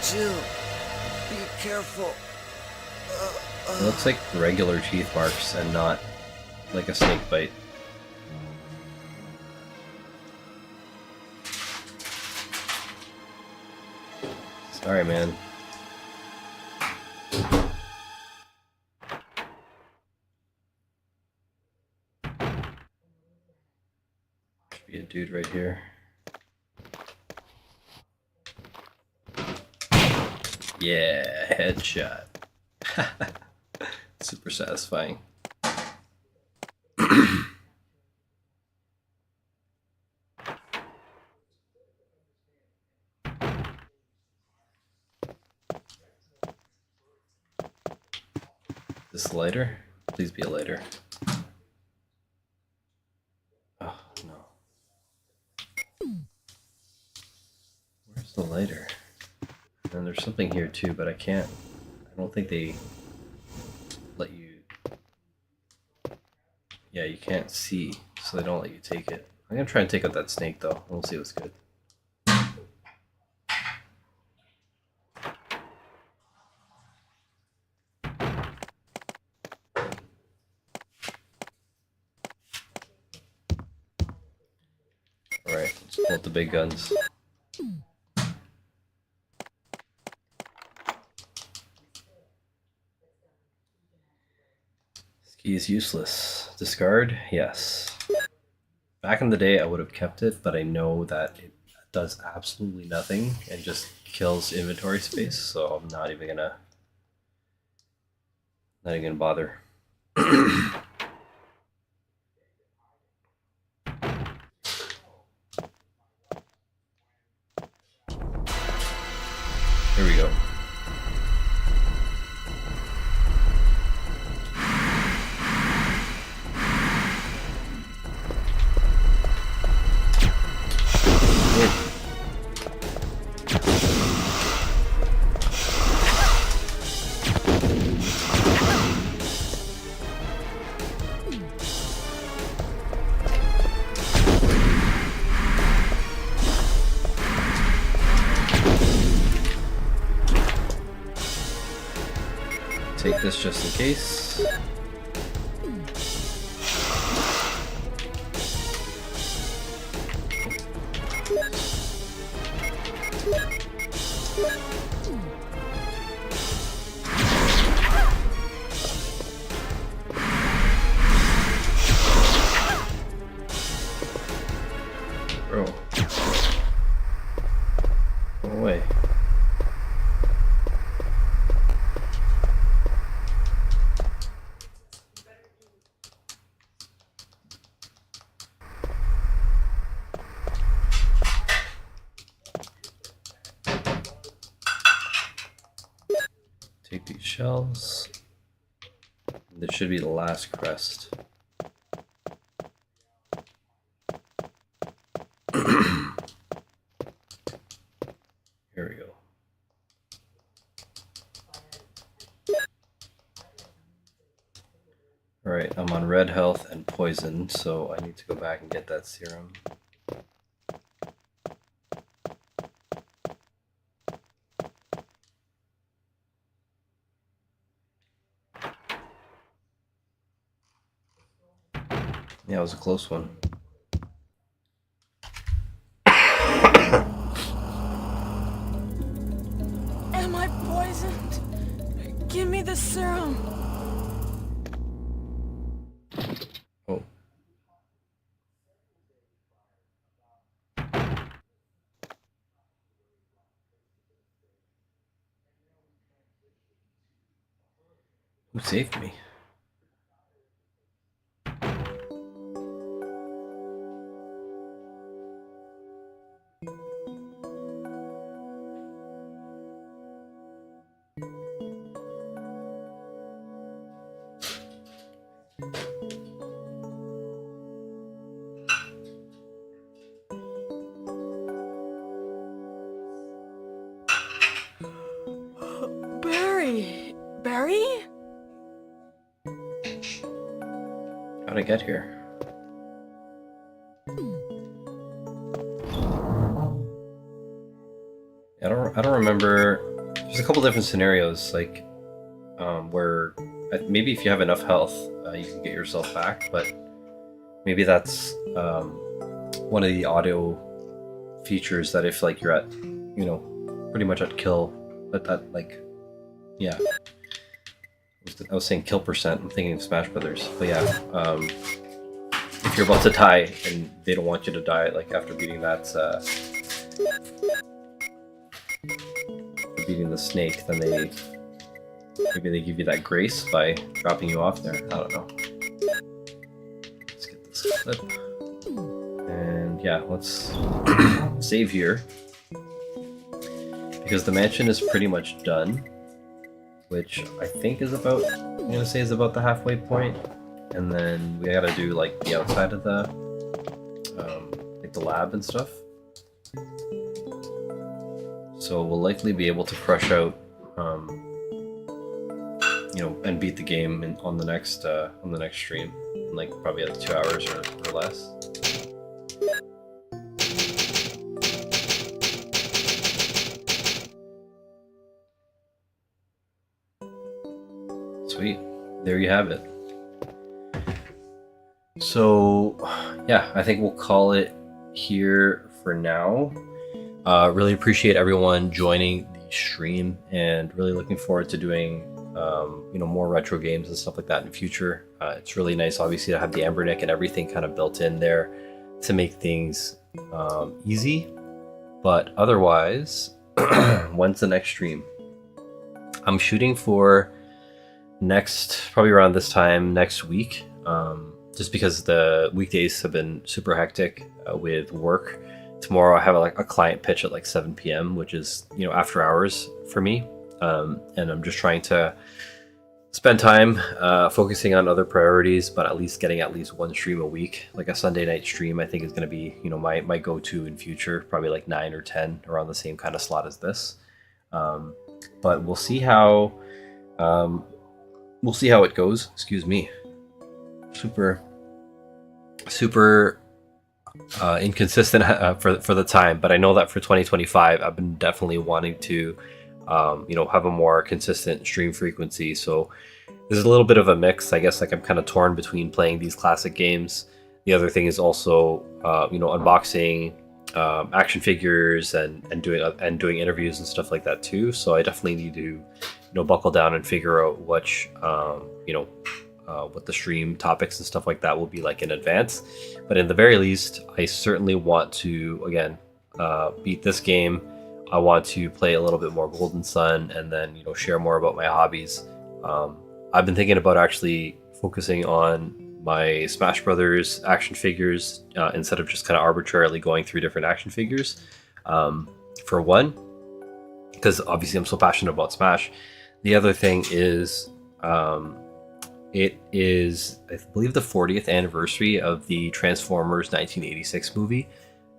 Jill, be careful. It looks like regular teeth marks and not like a snake bite. Sorry, man. Could be a dude right here. Yeah, headshot. Super satisfying. This lighter? Please be a lighter. Oh, no. Where's the lighter? And there's something here too, but I don't think they let you... Yeah, you can't see, so they don't let you take it. I'm gonna try and take out that snake though, and we'll see what's good. Alright, let's pull out the big guns. This key is useless. Discard? Yes. Back in the day I would have kept it, but I know that it does absolutely nothing and just kills inventory space, so I'm not even gonna bother. Here we go. Take this just in case. Bro. Go away. Take these shells. This should be the last crest. Here we go. Alright, I'm on red health and poison, so I need to go back and get that serum. Yeah, it was a close one. Am I poisoned? Give me the serum. Oh. Who saved me? Barry. Barry? How'd I get here? I don't remember. There's a couple different scenarios, like where maybe if you have enough health, you can get yourself back. But maybe that's one of the audio features that if like you're at, you know, pretty much at kill, that like, yeah. I was saying kill percent. I'm thinking of Smash Brothers, but yeah. If you're about to die and they don't want you to die, like after beating that. Beating the snake, then maybe they give you that grace by dropping you off there. I don't know. Let's get this clip. And yeah, let's save here. Because the mansion is pretty much done. Which I think is about, I'm gonna say is about the halfway point. And then we gotta do like the outside of the, like the lab and stuff. So we'll likely be able to crush out, you know, and beat the game on the next stream, in like probably like 2 hours or less. Sweet, there you have it. So yeah, I think we'll call it here for now. Really appreciate everyone joining the stream and really looking forward to doing you know, more retro games and stuff like that in the future. It's really nice obviously to have the Embernick and everything kind of built in there to make things easy. But otherwise, when's the next stream? I'm shooting for probably around this time next week, just because the weekdays have been super hectic with work. Tomorrow I have a client pitch at like 7 p.m., which is, you know, after hours for me. And I'm just trying to spend time focusing on other priorities, but at least getting at least one stream a week. Like a Sunday night stream, I think is going to be, you know, my go-to in future, probably like 9 or 10 around the same kind of slot as this. But we'll see how it goes. Excuse me. Super inconsistent for the time, but I know that for 2025 I've been definitely wanting to you know, have a more consistent stream frequency. So there's a little bit of a mix, I guess. Like I'm kind of torn between playing these classic games. The other thing is also you know, unboxing action figures and doing interviews and stuff like that too. So I definitely need to, you know, buckle down and figure out which you know, what the stream topics and stuff like that will be like in advance. But in the very least, I certainly want to, again, beat this game. I want to play a little bit more Golden Sun and then, you know, share more about my hobbies. I've been thinking about actually focusing on my Smash Brothers action figures instead of just kind of arbitrarily going through different action figures. For one, because obviously I'm so passionate about Smash the other thing is, it is, I believe, the 40th anniversary of the Transformers 1986 movie,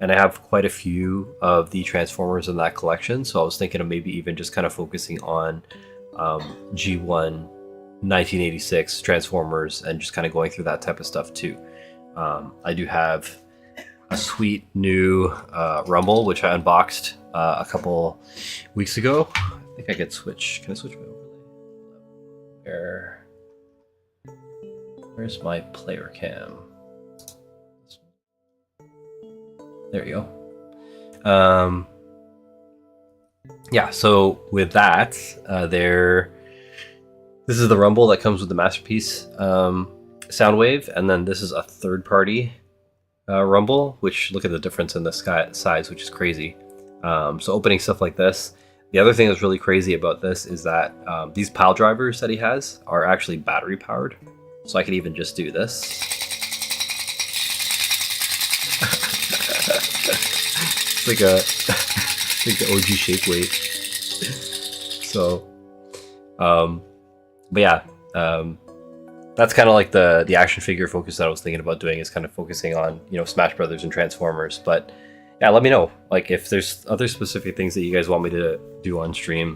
and I have quite a few of the Transformers in that collection. So I was thinking of maybe even just kind of focusing on G1 1986 Transformers and just kind of going through that type of stuff too. I do have a sweet new Rumble, which I unboxed a couple weeks ago. I think I could switch. Can I switch my overlay? Where's my player cam? There you go. Yeah, so with that, this is the Rumble that comes with the Masterpiece Soundwave, and then this is a third-party Rumble, which, look at the difference in the size, which is crazy. So opening stuff like this. The other thing that's really crazy about this is that these pile drivers that he has are actually battery powered. So I could even just do this. It's like the OG shape weight. So, but yeah, that's kind of like the action figure focus that I was thinking about doing, is kind of focusing on, you know, Smash Brothers and Transformers. But yeah, let me know, like, if there's other specific things that you guys want me to do on stream,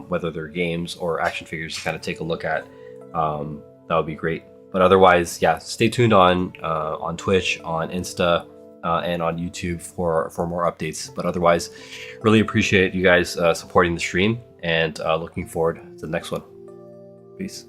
whether they're games or action figures to kind of take a look at. That would be great. But otherwise, yeah, stay tuned on Twitch, on Insta, and on YouTube for more updates. But otherwise, really appreciate you guys supporting the stream, and looking forward to the next one. Peace.